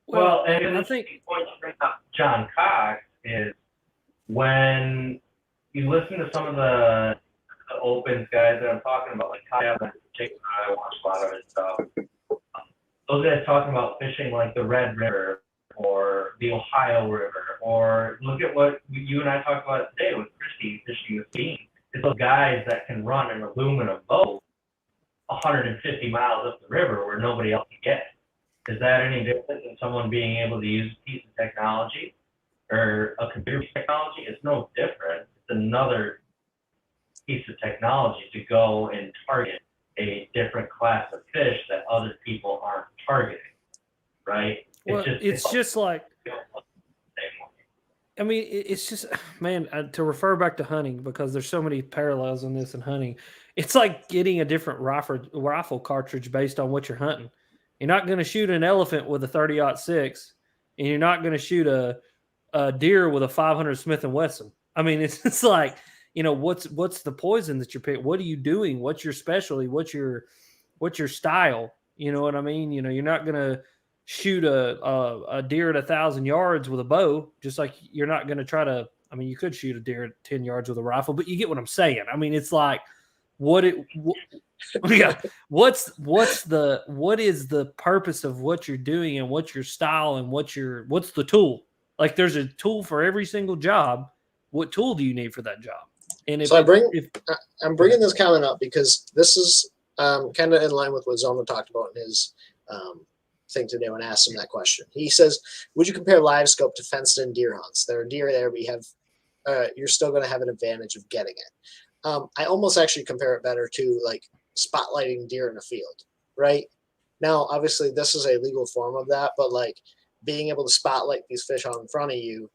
Well, and I think the point to bring up John Cox is when you listen to some of the opens guys that I'm talking about, like Kyle in particular, I watch a lot of his stuff. Those guys talking about fishing like the Red River or the Ohio River, or look at what you and I talked about today with Christy fishing the Beam. It's those guys that can run an aluminum boat 150 miles up the river where nobody else can get. Is that any different than someone being able to use a piece of technology or a computer technology? It's no different. It's another piece of technology to go and target a different class of fish that other people aren't targeting, right? Well, it's just like, I mean, it's just, man, to refer back to hunting, because there's so many parallels in this and hunting. It's like getting a different rifle cartridge based on what you're hunting. You're not going to shoot an elephant with a 30-06, and you're not going to shoot a deer with a 500 Smith & Wesson. I mean, it's like, you know, what's the poison that you're picking? What are you doing? What's your specialty? What's your style? You know what I mean? You know, you're not going to shoot a deer at 1,000 yards with a bow, just like you're not going to try to, I mean, you could shoot a deer at 10 yards with a rifle, but you get what I'm saying. I mean, it's like, what is the purpose of what you're doing and what's your style and what's the tool? Like there's a tool for every single job. What tool do you need for that job? And I'm bringing this comment up because this is kind of in line with what Zona talked about in his thing today when I asked him that question. He says, would you compare Livescope to fenced-in deer hunts? There are deer there, but you're still going to have an advantage of getting it. I almost actually compare it better to like spotlighting deer in a field, right? Now, obviously, this is a legal form of that, but like being able to spotlight these fish out in front of you,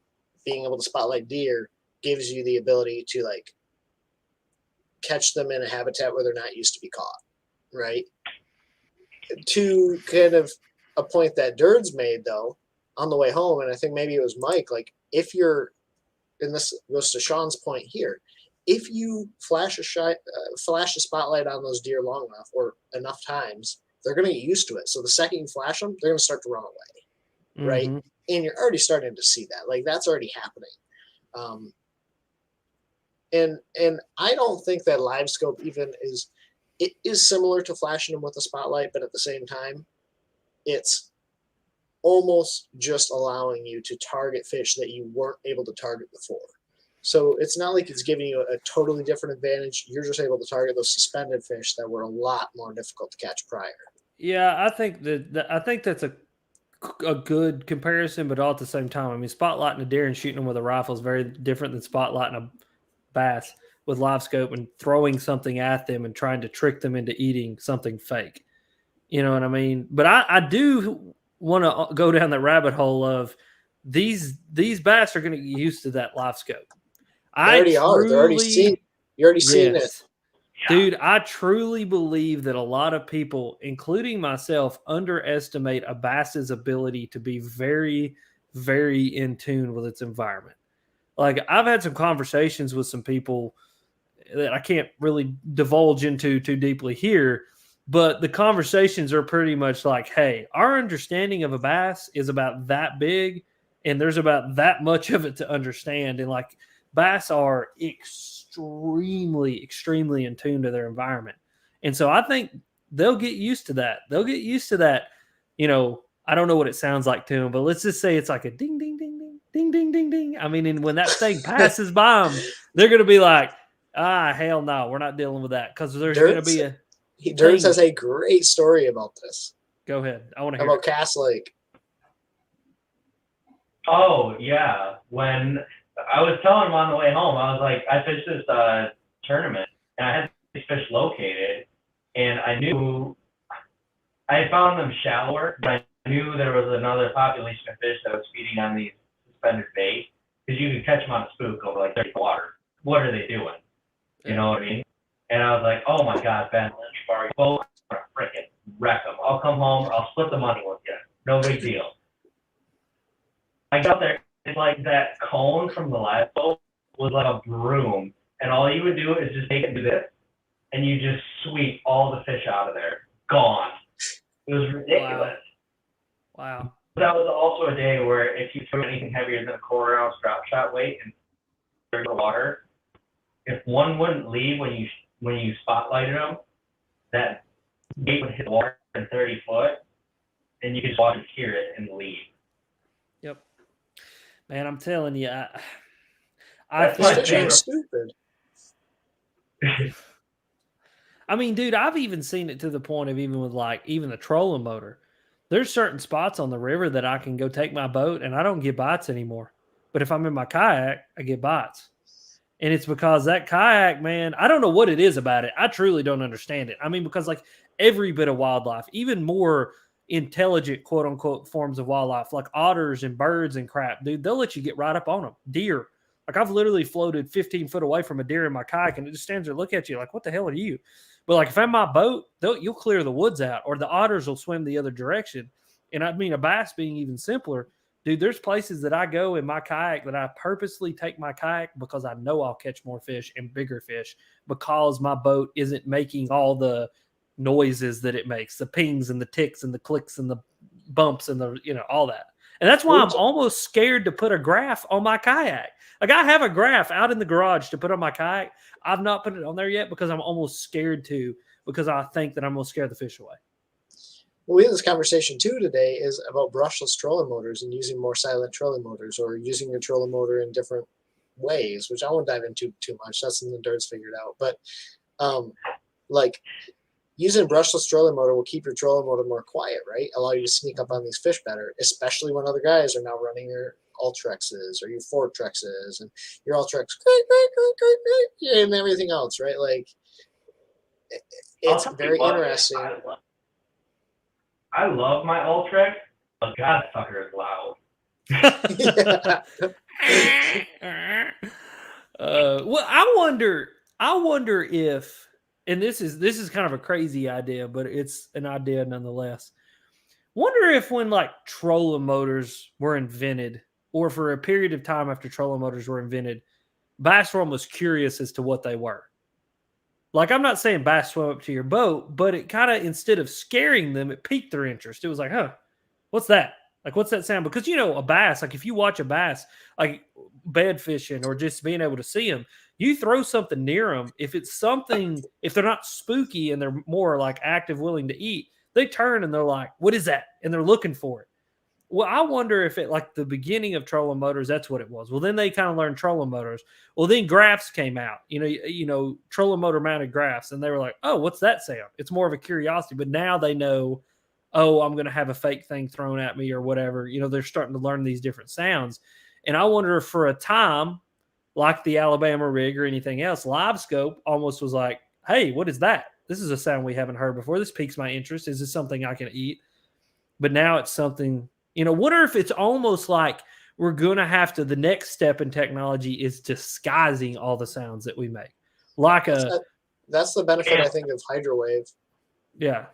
being able to spotlight deer gives you the ability to like catch them in a habitat where they're not used to be caught, right? To kind of a point that Dirds made though on the way home, and I think maybe it was Mike, like if you're, and this goes to Sean's point here, if you flash a spotlight on those deer long enough or enough times, they're going to get used to it. So the second you flash them, they're going to start to run away, right? Mm-hmm. And you're already starting to see that. Like that's already happening. And I don't think that Livescope even is similar to flashing them with a spotlight, but at the same time, it's almost just allowing you to target fish that you weren't able to target before. So it's not like it's giving you a totally different advantage. You're just able to target those suspended fish that were a lot more difficult to catch prior. Yeah, I think that's a good comparison, but all at the same time, I mean, spotlighting a deer and shooting them with a rifle is very different than spotlighting a bass with Livescope and throwing something at them and trying to trick them into eating something fake. You know what I mean? But I do want to go down the rabbit hole of these bass are going to get used to that Livescope. They already are. They're already seeing. You're already seeing it. Dude, I truly believe that a lot of people, including myself, underestimate a bass's ability to be very, very in tune with its environment. Like, I've had some conversations with some people that I can't really divulge into too deeply here, but the conversations are pretty much like, hey, our understanding of a bass is about that big, and there's about that much of it to understand. And, like, bass are extremely, extremely in tune to their environment. And so I think they'll get used to that. They'll get used to that. You know, I don't know what it sounds like to them, but let's just say it's like a ding, ding, ding, ding, ding, ding, ding, ding. I mean, and when that thing passes by them, they're going to be like, hell no, we're not dealing with that because there's going to be a. Dirks has a great story about this. Go ahead. I want to hear about Cass Lake. Oh yeah, when I was telling him on the way home, I was like, I fished this tournament and I had these fish located, and I knew I had found them shallower, but I knew there was another population of fish that was feeding on these suspended bait because you could catch them on a spook over like 30 water. What are they doing? You know what I mean? And I was like, oh my God, Ben Lynch, bar boat, I'm gonna freaking wreck them. I'll come home, I'll split the money with you. No big deal. I got there, it's like that cone from the last boat was like a broom, and all you would do is just take it and do this, and you just sweep all the fish out of there. Gone. It was ridiculous. Wow. But that was also a day where if you threw anything heavier than a quarter ounce drop shot weight and threw the water, if one wouldn't leave when you spotlighted them, that bait would hit the water in 30 foot, and you could just watch it, hear it, and leave. Yep. Man, I'm telling you, I think stupid. I mean, dude, I've even seen it to the point of even with like even the trolling motor. There's certain spots on the river that I can go take my boat and I don't get bites anymore. But if I'm in my kayak, I get bites. And it's because that kayak, man, I don't know what it is about it. I truly don't understand it. I mean, because like every bit of wildlife, even more intelligent, quote unquote, forms of wildlife, like otters and birds and crap, dude, they'll let you get right up on them. Deer. Like I've literally floated 15 foot away from a deer in my kayak and it just stands there, look at you like, what the hell are you? But like if I'm in my boat, you'll clear the woods out or the otters will swim the other direction. And I mean, a bass being even simpler, dude, there's places that I go in my kayak that I purposely take my kayak because I know I'll catch more fish and bigger fish because my boat isn't making all the noises that it makes, the pings and the ticks and the clicks and the bumps and the, you know, all that. And that's why I'm almost scared to put a graph on my kayak. Like I have a graph out in the garage to put on my kayak. I've not put it on there yet because I'm almost scared to, because I think that I'm going to scare the fish away. Well, we had this conversation too today is about brushless trolling motors and using more silent trolling motors or using your trolling motor in different ways, which I won't dive into too much. That's something the Dirt's figured out. But like using a brushless trolling motor will keep your trolling motor more quiet, right? Allow you to sneak up on these fish better, especially when other guys are now running their Ultrexes or your Fortrexes and your Ultrex and everything else, right? Like it's very interesting. I love my Ultrex, but God, sucker is loud. Well, I wonder if, and this is kind of a crazy idea, but it's an idea nonetheless. Wonder if when like trolling motors were invented, or for a period of time after trolling motors were invented, bass run was curious as to what they were. Like, I'm not saying bass swim up to your boat, but it kind of, instead of scaring them, it piqued their interest. It was like, huh, what's that? Like, what's that sound? Because, you know, a bass, like if you watch a bass, like bed fishing or just being able to see them, you throw something near them. If it's something, if they're not spooky and they're more like active, willing to eat, they turn and they're like, what is that? And they're looking for it. Well, I wonder if at like the beginning of trolling motors, that's what it was. Well, then they kind of learned trolling motors. Well, then graphs came out, you know, trolling motor mounted graphs. And they were like, oh, what's that sound? It's more of a curiosity. But now they know, oh, I'm going to have a fake thing thrown at me or whatever. You know, they're starting to learn these different sounds. And I wonder if for a time, like the Alabama rig or anything else, Livescope almost was like, hey, what is that? This is a sound we haven't heard before. This piques my interest. Is this something I can eat? But now it's something, you know, wonder if it's almost like we're going to have to, the next step in technology is disguising all the sounds that we make. Like that's the benefit, I think, of hydrowave. Yeah.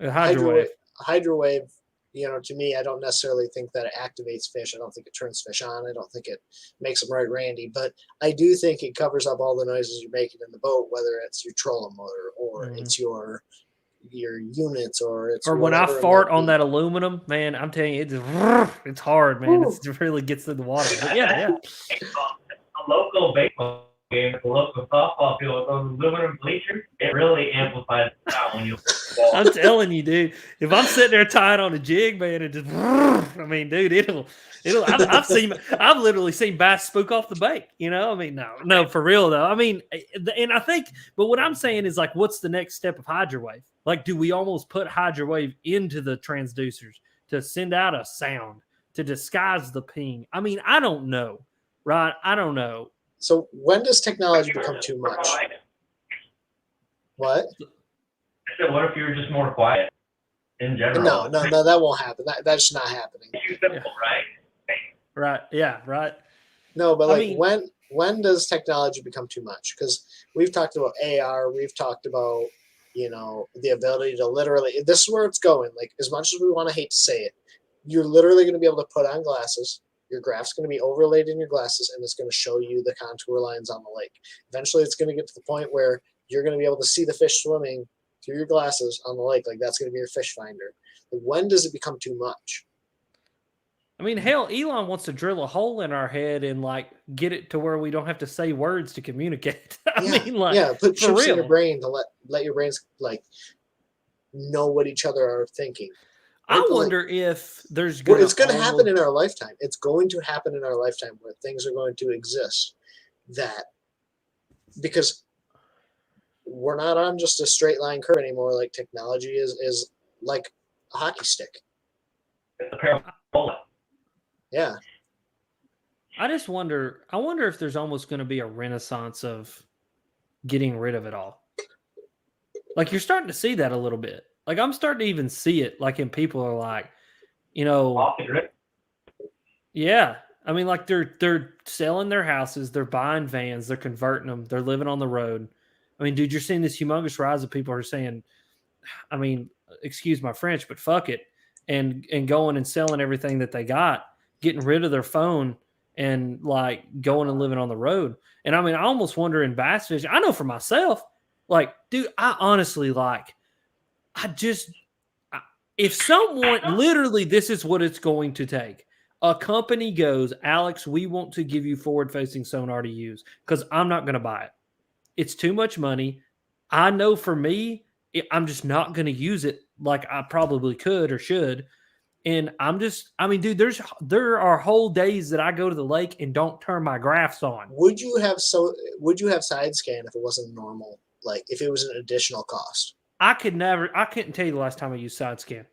Hydrowave, you know, to me, I don't necessarily think that it activates fish. I don't think it turns fish on. I don't think it makes them right randy. But I do think it covers up all the noises you're making in the boat, whether it's your trolling motor or it's your units or it's or when I fart on that aluminum, man, I'm telling you, it's hard, man. It really gets through the water. But yeah. A local bait game at the local softball field with those aluminum bleachers, it really amplifies the sound when you I'm telling you, dude. If I'm sitting there tying on a jig, man, it just, I mean, dude, it'll. I've literally seen bass spook off the bank. You know, I mean, no, for real though. I mean, and I think, but what I'm saying is like, what's the next step of hydrowave? Like, do we almost put hydrowave into the transducers to send out a sound to disguise the ping? I mean, I don't know, right? I don't know. So when does technology become too much? What? I said, what if you were just more quiet in general? No, that won't happen. That's not happening. Too simple, right? Right. Yeah. Right. No, but I like mean, when does technology become too much? Because we've talked about AR, we've talked about, you know, the ability to literally, this is where it's going. Like, as much as we want to hate to say it, you're literally going to be able to put on glasses. Your graph's going to be overlaid in your glasses, and it's going to show you the contour lines on the lake. Eventually, it's going to get to the point where you're going to be able to see the fish swimming through your glasses on the lake. Like, that's going to be your fish finder. Like, when does it become too much? I mean, hell, Elon wants to drill a hole in our head and like get it to where we don't have to say words to communicate. I mean, like, put for chips in real. your brain to let your brains like know what each other are thinking. Right? I wonder if there's well, it's going to happen in our lifetime. It's going to happen in our lifetime where things are going to exist that because we're not on just a straight line curve anymore. Like technology is like a hockey stick. It's a parabola. Yeah. I wonder if there's almost going to be a renaissance of getting rid of it all. Like you're starting to see that a little bit. Like I'm starting to even see it. Like in people are like, you know, yeah. I mean, like they're selling their houses, they're buying vans, they're converting them, they're living on the road. I mean, dude, you're seeing this humongous rise of people who are saying, I mean, excuse my French, but fuck it, and going and selling everything that they got, getting rid of their phone, and like going and living on the road. And I mean, I almost wonder in bass fishing. I know for myself, like, dude, I honestly like. If someone literally, this is what it's going to take. A company goes, Alex, we want to give you forward-facing sonar to use because I'm not going to buy it. It's too much money. I know for me, I'm just not going to use it like I probably could or should. And I mean, dude, there are whole days that I go to the lake and don't turn my graphs on. Would you have side scan if it wasn't normal? Like if it was an additional cost? I couldn't tell you the last time I used side scan.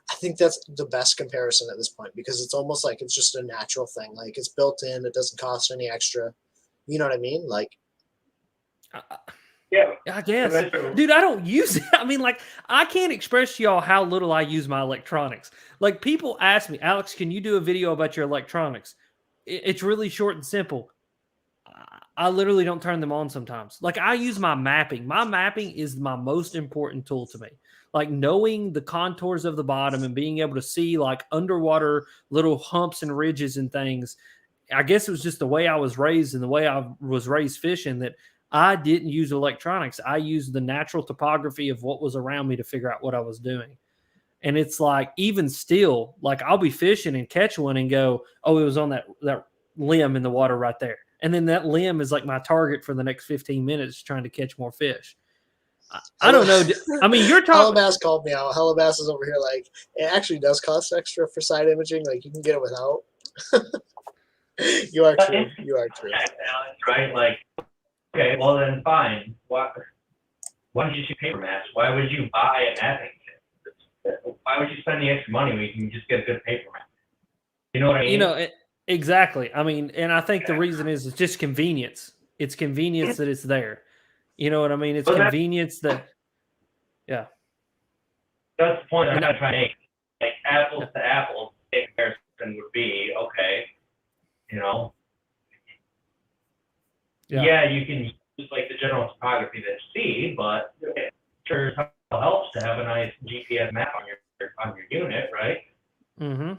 I think that's the best comparison at this point because it's almost like it's just a natural thing. Like it's built in. It doesn't cost any extra. You know what I mean? Like, yeah, I guess. Dude, I don't use it. I mean, like, I can't express to y'all how little I use my electronics. Like, people ask me, Alex, can you do a video about your electronics? It's really short and simple. I literally don't turn them on sometimes. Like, I use my mapping. My mapping is my most important tool to me. Like, knowing the contours of the bottom and being able to see, like, underwater little humps and ridges and things. I guess it was just the way I was raised and the way I was raised fishing that I didn't use electronics. I used the natural topography of what was around me to figure out what I was doing. And it's like, even still, like, I'll be fishing and catch one and go, oh, it was on that limb in the water right there. And then that limb is like my target for the next 15 minutes trying to catch more fish. I don't know. I mean, you're talking. Hellabass called me out. Hellabass is over here like, it actually does cost extra for side imaging. Like, you can get it without. You are true. You are true. Right? Like, okay, well then fine. Why don't you shoot paper maps? Why would you buy a mapping kit? Why would you spend the extra money when you can just get a good paper map? You know what I mean? You know, exactly. I mean, and I think the reason is it's just convenience. It's convenience that it's there. You know what I mean? It's convenience that, yeah. That's the point I'm not trying to make. Like, apples to apples, the comparison would be, okay, you know, yeah, you can use like the general topography that you see, but it sure helps to have a nice GPS map on your unit, right? Mm-hmm.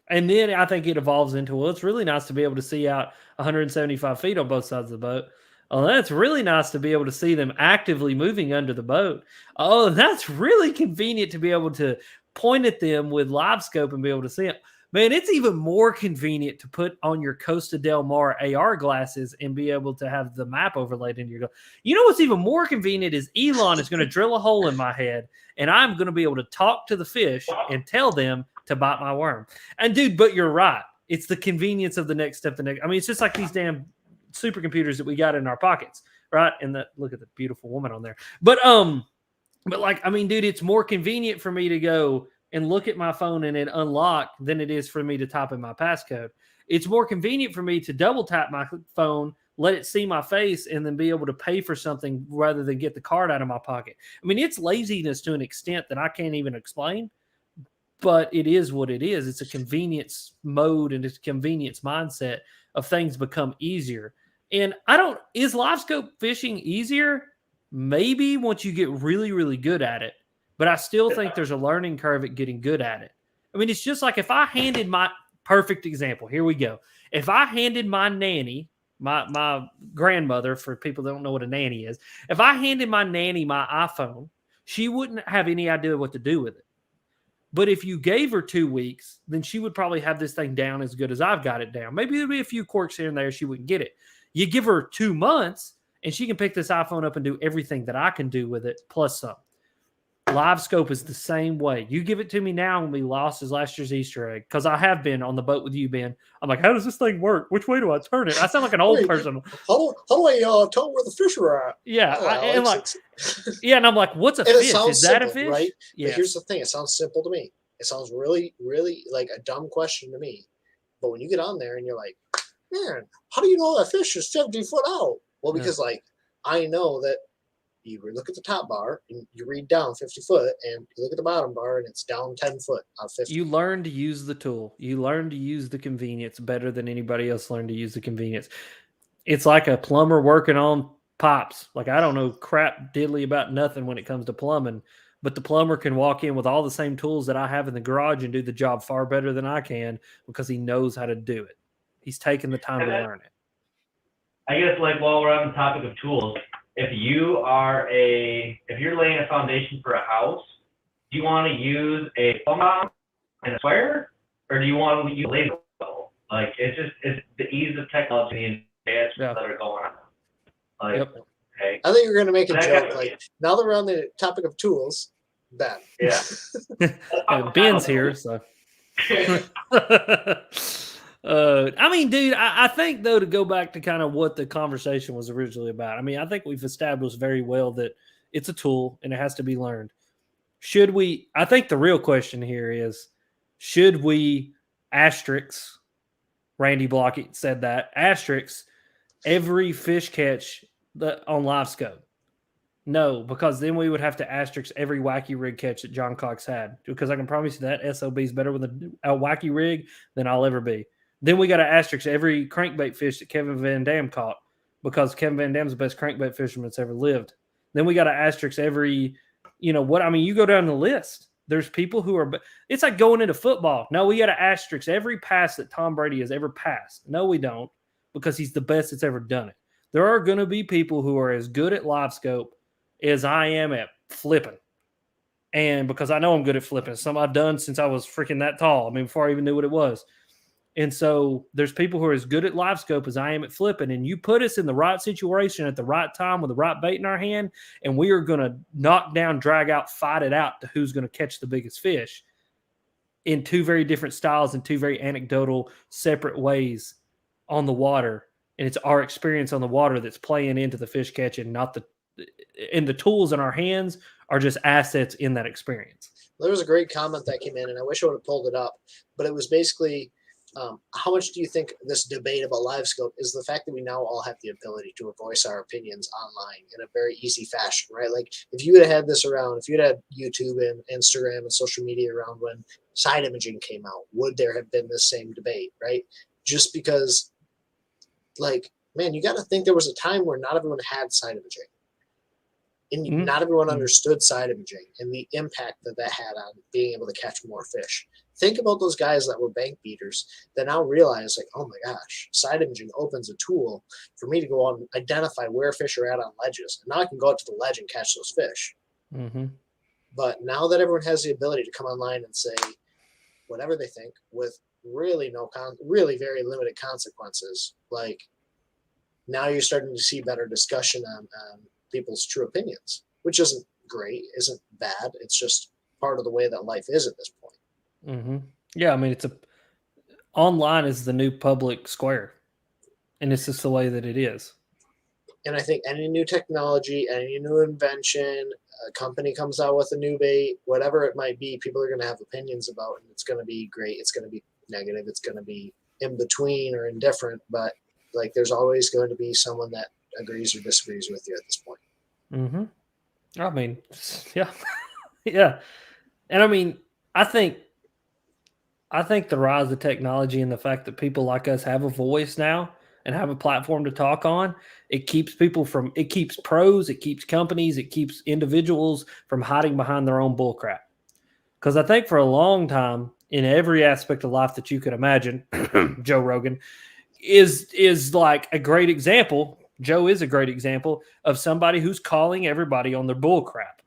And then I think it evolves into, well, it's really nice to be able to see out 175 feet on both sides of the boat. Oh, that's really nice to be able to see them actively moving under the boat. Oh, that's really convenient to be able to point at them with Livescope and be able to see them. Man, it's even more convenient to put on your Costa Del Mar AR glasses and be able to have the map overlaid into your. You know what's even more convenient is Elon is going to drill a hole in my head, and I'm going to be able to talk to the fish and tell them to bite my worm. And dude, but you're right. It's the convenience of the next step. I mean, it's just like these damn supercomputers that we got in our pockets, right? And look at the beautiful woman on there. But like, I mean, dude, it's more convenient for me to go and look at my phone and it unlock than it is for me to type in my passcode. It's more convenient for me to double tap my phone, let it see my face, and then be able to pay for something rather than get the card out of my pocket. I mean, it's laziness to an extent that I can't even explain, but it is what it is. It's a convenience mode and it's a convenience mindset of things become easier. And is Livescope fishing easier? Maybe once you get really, really good at it. But I still think there's a learning curve at getting good at it. I mean, it's just like if I handed my perfect example, here we go. If I handed my nanny, my grandmother, for people that don't know what a nanny is, if I handed my nanny my iPhone, she wouldn't have any idea what to do with it. But if you gave her 2 weeks, then she would probably have this thing down as good as I've got it down. Maybe there'd be a few quirks here and there. She wouldn't get it. You give her 2 months, and she can pick this iPhone up and do everything that I can do with it, plus some. Livescope is the same way. You give it to me now and we lost as last year's Easter egg, because I have been on the boat with you, Ben. I'm like, how does this thing work? Which way do I turn it? I sound like an old person. How do I tell where the fish are at? Yeah, and I'm like, what's a fish? Is that simple, a fish? Right? Yeah. But here's the thing: it sounds simple to me. It sounds really, really like a dumb question to me. But when you get on there and you're like, man, how do you know that fish is 50 foot out? Well, because I know that you look at the top bar and you read down 50 foot, and you look at the bottom bar and it's down 10 foot on 50. You learn to use the tool. You learn to use the convenience better than anybody else learned to use the convenience. It's like a plumber working on pipes. Like, I don't know crap diddly about nothing when it comes to plumbing, but the plumber can walk in with all the same tools that I have in the garage and do the job far better than I can because he knows how to do it. He's taken the time to learn it. I guess, like, while we're on the topic of tools, if you're laying a foundation for a house, do you want to use a plumb bob and a square, or do you want to use a laser level? Like, it's the ease of technology and advancements that are going on. Like, okay. I think you're going to make a joke. Like, now that we're on the topic of tools, Ben. Yeah. Ben's here, so. I mean, dude, I think, though, to go back to kind of what the conversation was originally about, I mean, I think we've established very well that it's a tool and it has to be learned. I think the real question here is, should we asterisk, Randy Blockett said that, asterisk every fish catch on Livescope? No, because then we would have to asterisk every wacky rig catch that John Cox had, because I can promise you that SOB is better with a wacky rig than I'll ever be. Then we got to asterisk every crankbait fish that Kevin Van Dam caught, because Kevin Van Dam's the best crankbait fisherman that's ever lived. Then we got to asterisk every, you go down the list. There's people who are, it's like going into football. No, we got to asterisk every pass that Tom Brady has ever passed. No, we don't, because he's the best that's ever done it. There are going to be people who are as good at Livescope as I am at flipping. And because I know I'm good at flipping, it's something I've done since I was freaking that tall. I mean, before I even knew what it was. And so there's people who are as good at Livescope as I am at flipping, and you put us in the right situation at the right time with the right bait in our hand, and we are going to knock down, drag out, fight it out to who's going to catch the biggest fish in two very different styles and two very anecdotal, separate ways on the water. And it's our experience on the water that's playing into the fish catching, and the tools in our hands are just assets in that experience. There was a great comment that came in, and I wish I would have pulled it up, but it was basically, how much do you think this debate about Livescope is the fact that we now all have the ability to voice our opinions online in a very easy fashion, right? Like, if you had had this around, if you'd had YouTube and Instagram and social media around when side imaging came out, would there have been this same debate, right? Just because, like, man, you got to think there was a time where not everyone had side imaging. And not everyone understood side imaging and the impact that had on being able to catch more fish. Think about those guys that were bank beaters that now realize, like, oh my gosh, side imaging opens a tool for me to go out and identify where fish are at on ledges. And now I can go out to the ledge and catch those fish. Mm-hmm. But now that everyone has the ability to come online and say whatever they think with really really very limited consequences. Like now you're starting to see better discussion on people's true opinions, which isn't great, isn't bad. It's just part of the way that life is at this point. Mm-hmm. Yeah, I mean, online is the new public square, and it's just the way that it is. And I think any new technology, any new invention, a company comes out with a new bait, whatever it might be, people are going to have opinions about, and it's going to be great. It's going to be negative. It's going to be in between or indifferent, but like there's always going to be someone that agrees or disagrees with you at this point. Mm-hmm. I mean, yeah, yeah, and I mean, I think the rise of technology and the fact that people like us have a voice now and have a platform to talk on, it keeps pros, it keeps companies, it keeps individuals from hiding behind their own bullcrap. Because I think for a long time, in every aspect of life that you could imagine, Joe Rogan is like a great example. Joe is a great example of somebody who's calling everybody on their bullcrap.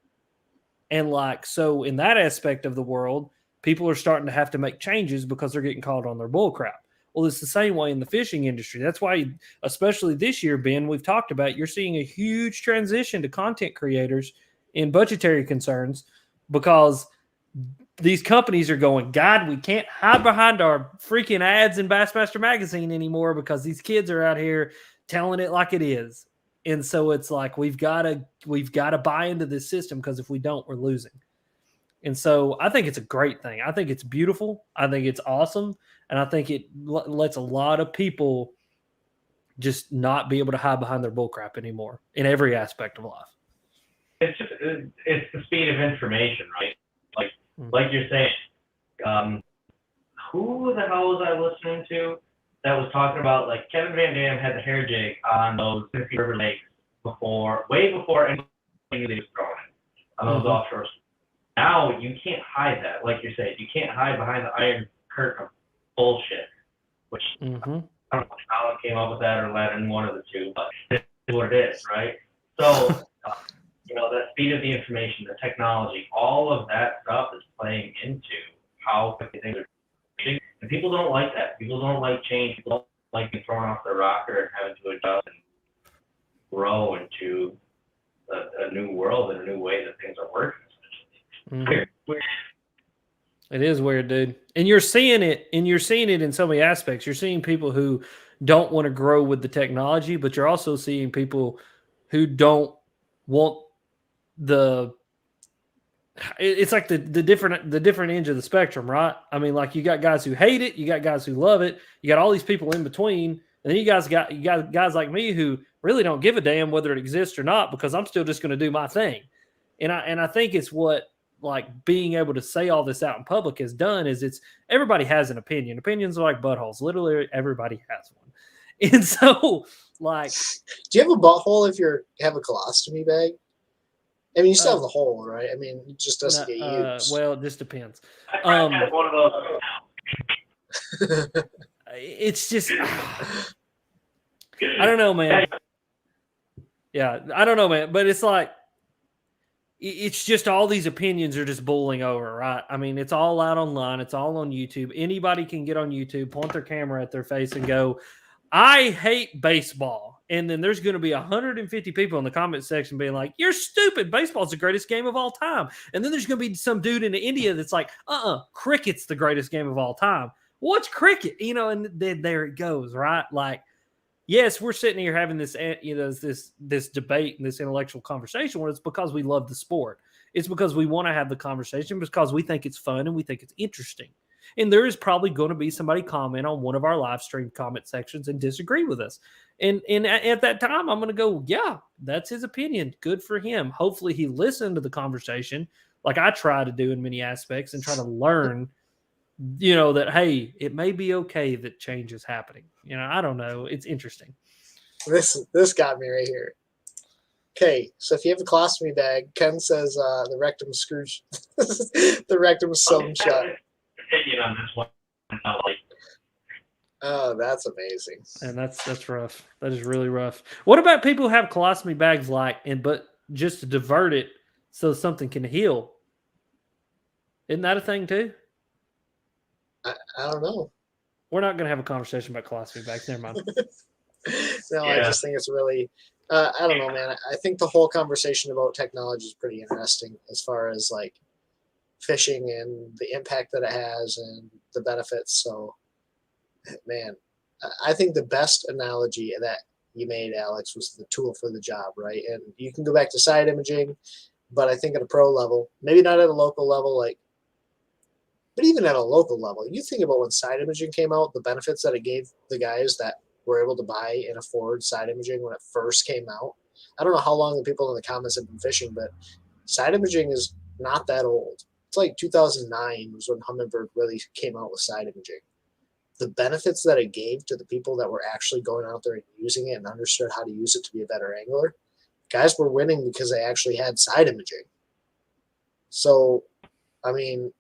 And like, so in that aspect of the world, people are starting to have to make changes because they're getting called on their bullcrap. Well, it's the same way in the fishing industry. That's why, especially this year, Ben, we've talked about, you're seeing a huge transition to content creators in budgetary concerns because these companies are going, God, we can't hide behind our freaking ads in Bassmaster Magazine anymore because these kids are out here telling it like it is. And so it's like we've got to buy into this system because if we don't, we're losing. And so I think it's a great thing. I think it's beautiful. I think it's awesome. And I think it lets a lot of people just not be able to hide behind their bullcrap anymore in every aspect of life. It's the speed of information, right? Like you're saying, who the hell was I listening to that was talking about, like, Kevin Van Dam had the hair jig on those Tennessee River lakes way before anybody knew they was throwing it on those offshore. Now you can't hide that, like you're saying. You can't hide behind the iron curtain of bullshit, which I don't know if Colin came up with that or Lennon, one of the two, but it's what it is, right? So, that speed of the information, the technology, all of that stuff is playing into how quickly things are changing. And people don't like that. People don't like change. People don't like being thrown off the rocker and having to adjust and grow into a new world and a new way that things are working. Weird. It is weird, dude. And you're seeing it in so many aspects. You're seeing people who don't want to grow with the technology, but you're also seeing people who don't want it's like the different ends of the spectrum, right? I mean, like you got guys who hate it, you got guys who love it, you got all these people in between, and then you got guys like me who really don't give a damn whether it exists or not because I'm still just going to do my thing. And I think it's what, like, being able to say all this out in public has done is everybody has an opinion. Opinions are like buttholes. Literally everybody has one. And so, like, do you have a butthole if you have a colostomy bag? I mean, you still have the hole, right? I mean, it just doesn't get used. Well, it just depends. I have one of those. It's just, I don't know, man. Yeah, I don't know, man. But it's like, it's just all these opinions are just bowling over, right? I mean, it's all out online. It's all on YouTube. Anybody can get on YouTube, point their camera at their face and go, I hate baseball. And then there's going to be 150 people in the comment section being like, you're stupid. Baseball's the greatest game of all time. And then there's going to be some dude in India that's like, cricket's the greatest game of all time. What's cricket? And then there it goes, right? Like, yes, we're sitting here having this, this debate and this intellectual conversation where it's because we love the sport. It's because we want to have the conversation because we think it's fun and we think it's interesting. And there is probably going to be somebody comment on one of our live stream comment sections and disagree with us. And at that time, I'm going to go, yeah, that's his opinion. Good for him. Hopefully he listened to the conversation like I try to do in many aspects and try to learn, that, hey, it may be okay that change is happening. I don't know. It's interesting. This got me right here. Okay, so if you have a colostomy bag, Ken says the rectum screws, the rectum is sewn shut. Opinion on this one. Oh, that's amazing. And that's rough. That is really rough. What about people who have colostomy bags but just to divert it so something can heal? Isn't that a thing too? I don't know. We're not going to have a conversation about class feedbacks. Never mind. No, I just think it's really, I don't know, man. I think the whole conversation about technology is pretty interesting as far as like fishing and the impact that it has and the benefits. So, man, I think the best analogy that you made, Alex, was the tool for the job, right? And you can go back to side imaging, but I think at a pro level, maybe not at a local level, like, but even at a local level, you think about when side imaging came out, the benefits that it gave the guys that were able to buy and afford side imaging when it first came out. I don't know how long the people in the comments have been fishing, but side imaging is not that old. It's like 2009 was when Humminbird really came out with side imaging. The benefits that it gave to the people that were actually going out there and using it and understood how to use it to be a better angler, guys were winning because they actually had side imaging. So, I mean,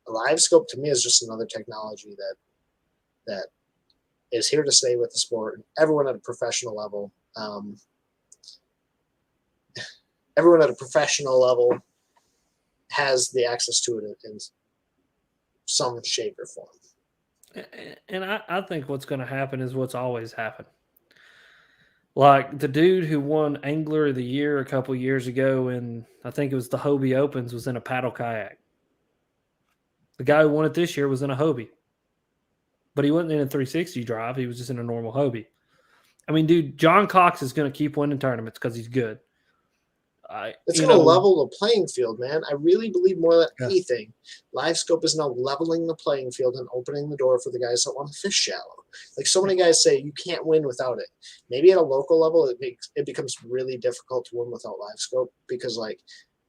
Livescope to me is just another technology that is here to stay with the sport. And everyone at a professional level, has the access to it in some shape or form. And I think what's going to happen is what's always happened. Like the dude who won Angler of the Year a couple years ago, and I think it was the Hobie Opens, was in a paddle kayak. The guy who won it this year was in a Hobie, but he wasn't in a 360 drive. He was just in a normal Hobie. I mean, dude, John Cox is going to keep winning tournaments because he's good. It's going to level the playing field, man. I really believe more than anything, Livescope is now leveling the playing field and opening the door for the guys that want to fish shallow. Like so many guys say, you can't win without it. Maybe at a local level, it becomes really difficult to win without Livescope because, like,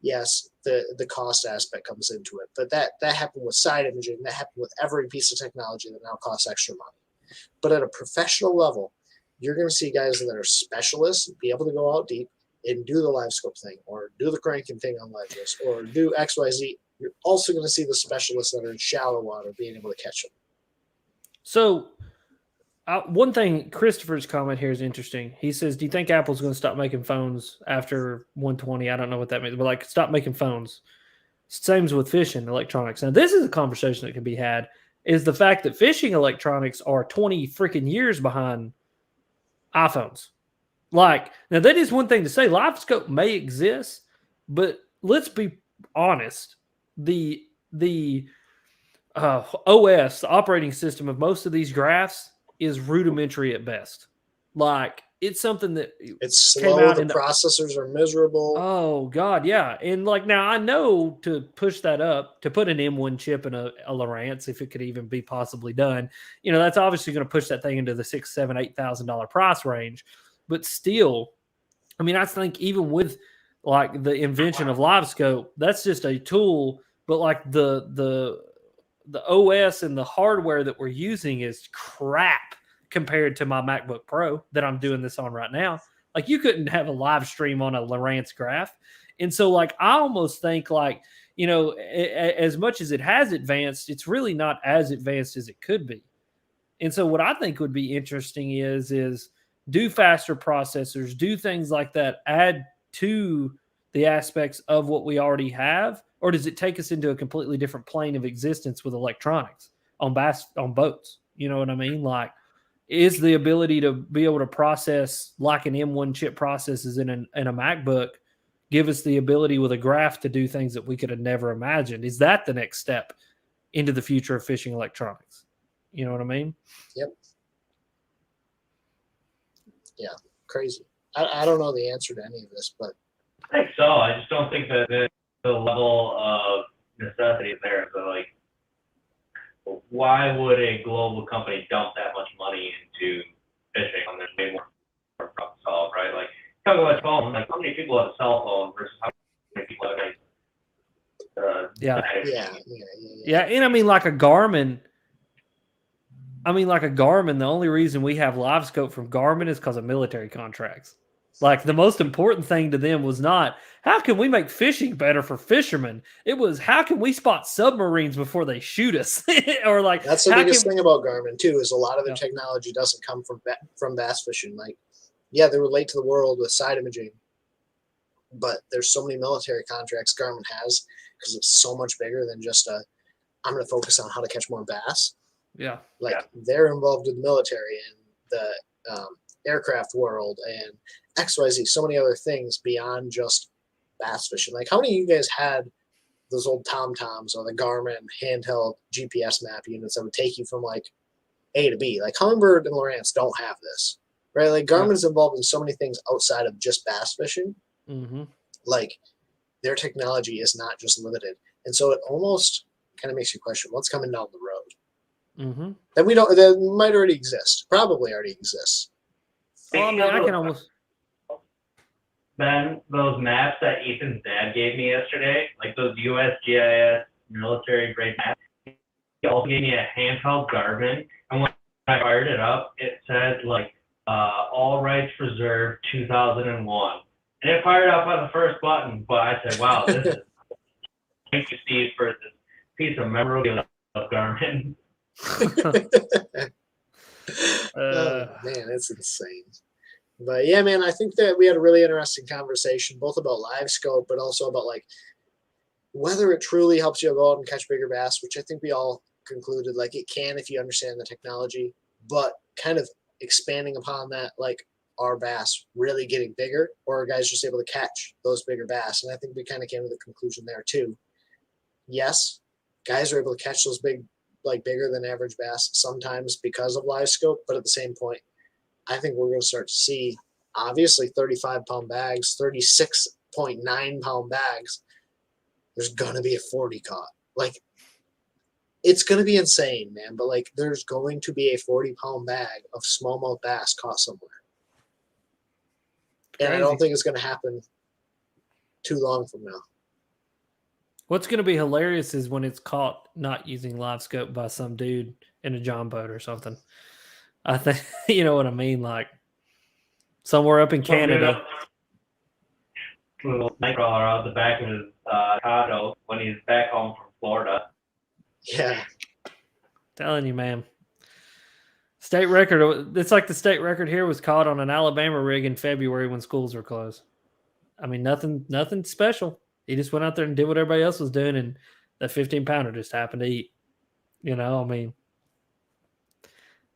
yes, the cost aspect comes into it, but that happened with side imaging. That happened with every piece of technology that now costs extra money. But at a professional level, you're going to see guys that are specialists be able to go out deep and do the Livescope thing or do the cranking thing on ledges or do XYZ. You're also going to see the specialists that are in shallow water being able to catch them. So one thing, Christopher's comment here is interesting. He says, do you think Apple's going to stop making phones after 120? I don't know what that means, but like stop making phones. Same as with fishing electronics. Now, this is a conversation that can be had, is the fact that fishing electronics are 20 freaking years behind iPhones. Like, now that is one thing to say. Livescope may exist, but let's be honest. The OS, the operating system of most of these graphs is rudimentary at best. Like, it's something that it's slow. The processors are miserable. Oh God, yeah. And like now, I know to push that up, to put an M1 chip in a Lowrance, if it could even be possibly done, you know, that's obviously going to push that thing into the $6,000, $7,000, $8,000 price range. But still, I mean, I think even with like the invention of Livescope, that's just a tool. But like the OS and the hardware that we're using is crap compared to my MacBook Pro that I'm doing this on right now. Like you couldn't have a live stream on a Lowrance graph. And so like, I almost think like, you know, as much as it has advanced, it's really not as advanced as it could be. And so what I think would be interesting is do faster processors, do things like that, add to the aspects of what we already have, or does it take us into a completely different plane of existence with electronics on boats? You know what I mean? Like, is the ability to be able to process like an M1 chip processes in a MacBook give us the ability with a graph to do things that we could have never imagined? Is that the next step into the future of fishing electronics? You know what I mean? Yep. Yeah, crazy. I don't know the answer to any of this, but I think so. I just don't think that the level of necessity is there. So, like, why would a global company dump that much money into fishing when there's way more problems to solve, right? Like, talk about phone. Like, how many people have a cell phone versus how many people have a yeah. And I mean, like a Garmin. The only reason we have Livescope from Garmin is because of military contracts. Like the most important thing to them was not how can we make fishing better for fishermen. It was how can we spot submarines before they shoot us, or like that's the biggest thing about Garmin too is a lot of their technology doesn't come from bass fishing. Like, yeah, they relate to the world with side imaging, but there's so many military contracts Garmin has because it's so much bigger than just I'm going to focus on how to catch more bass. Yeah. Like they're involved in the military and the aircraft world and XYZ, so many other things beyond just bass fishing. Like, how many of you guys had those old TomToms or the Garmin handheld GPS map units that would take you from like A to B? Like Humminbird and Lowrance don't have this, right? Like Garmin's involved in so many things outside of just bass fishing. Mm-hmm. Like their technology is not just limited, and so it almost kind of makes you question what's coming down the road. Mm-hmm. That might already exist, probably already exists. Well, I mean, I can almost. Ben, those maps that Ethan's dad gave me yesterday, like those USGIS military grade maps, he also gave me a handheld Garmin, and when I fired it up, it said like all rights reserved 2001, and it fired up on the first button. But I said, "Wow, this is thank you, Steve, for this piece of memorabilia of Garmin." Oh man, it's insane. But yeah, man, I think that we had a really interesting conversation, both about Livescope, but also about like whether it truly helps you go out and catch bigger bass, which I think we all concluded like it can if you understand the technology, but kind of expanding upon that, like our bass really getting bigger, or are guys just able to catch those bigger bass? And I think we kind of came to the conclusion there too. Yes, guys are able to catch those bigger than average bass sometimes because of Livescope, but at the same point, I think we're going to start to see, obviously, 35-pound bags, 36.9-pound bags. There's going to be a 40 caught. Like, it's going to be insane, man. But, like, there's going to be a 40-pound bag of smallmouth bass caught somewhere. And I don't think it's going to happen too long from now. What's going to be hilarious is when it's caught not using Livescope by some dude in a John boat or something. I think, you know what I mean? Like, somewhere up in Canada. Little nightcrawler out the back of his condo when he's back home from Florida. Yeah. Telling you, man. State record. It's like the state record here was caught on an Alabama rig in February when schools were closed. I mean, nothing special. He just went out there and did what everybody else was doing, and that 15-pounder just happened to eat. You know, I mean,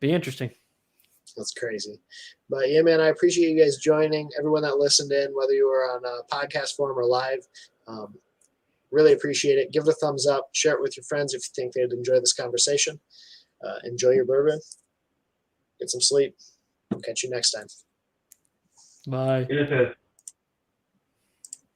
be interesting. That's crazy. But yeah, man, I appreciate you guys joining. Everyone that listened in, whether you were on a podcast form or live, really appreciate it. Give it a thumbs up. Share it with your friends if you think they'd enjoy this conversation. Enjoy your bourbon. Get some sleep. We'll catch you next time. Bye. It is.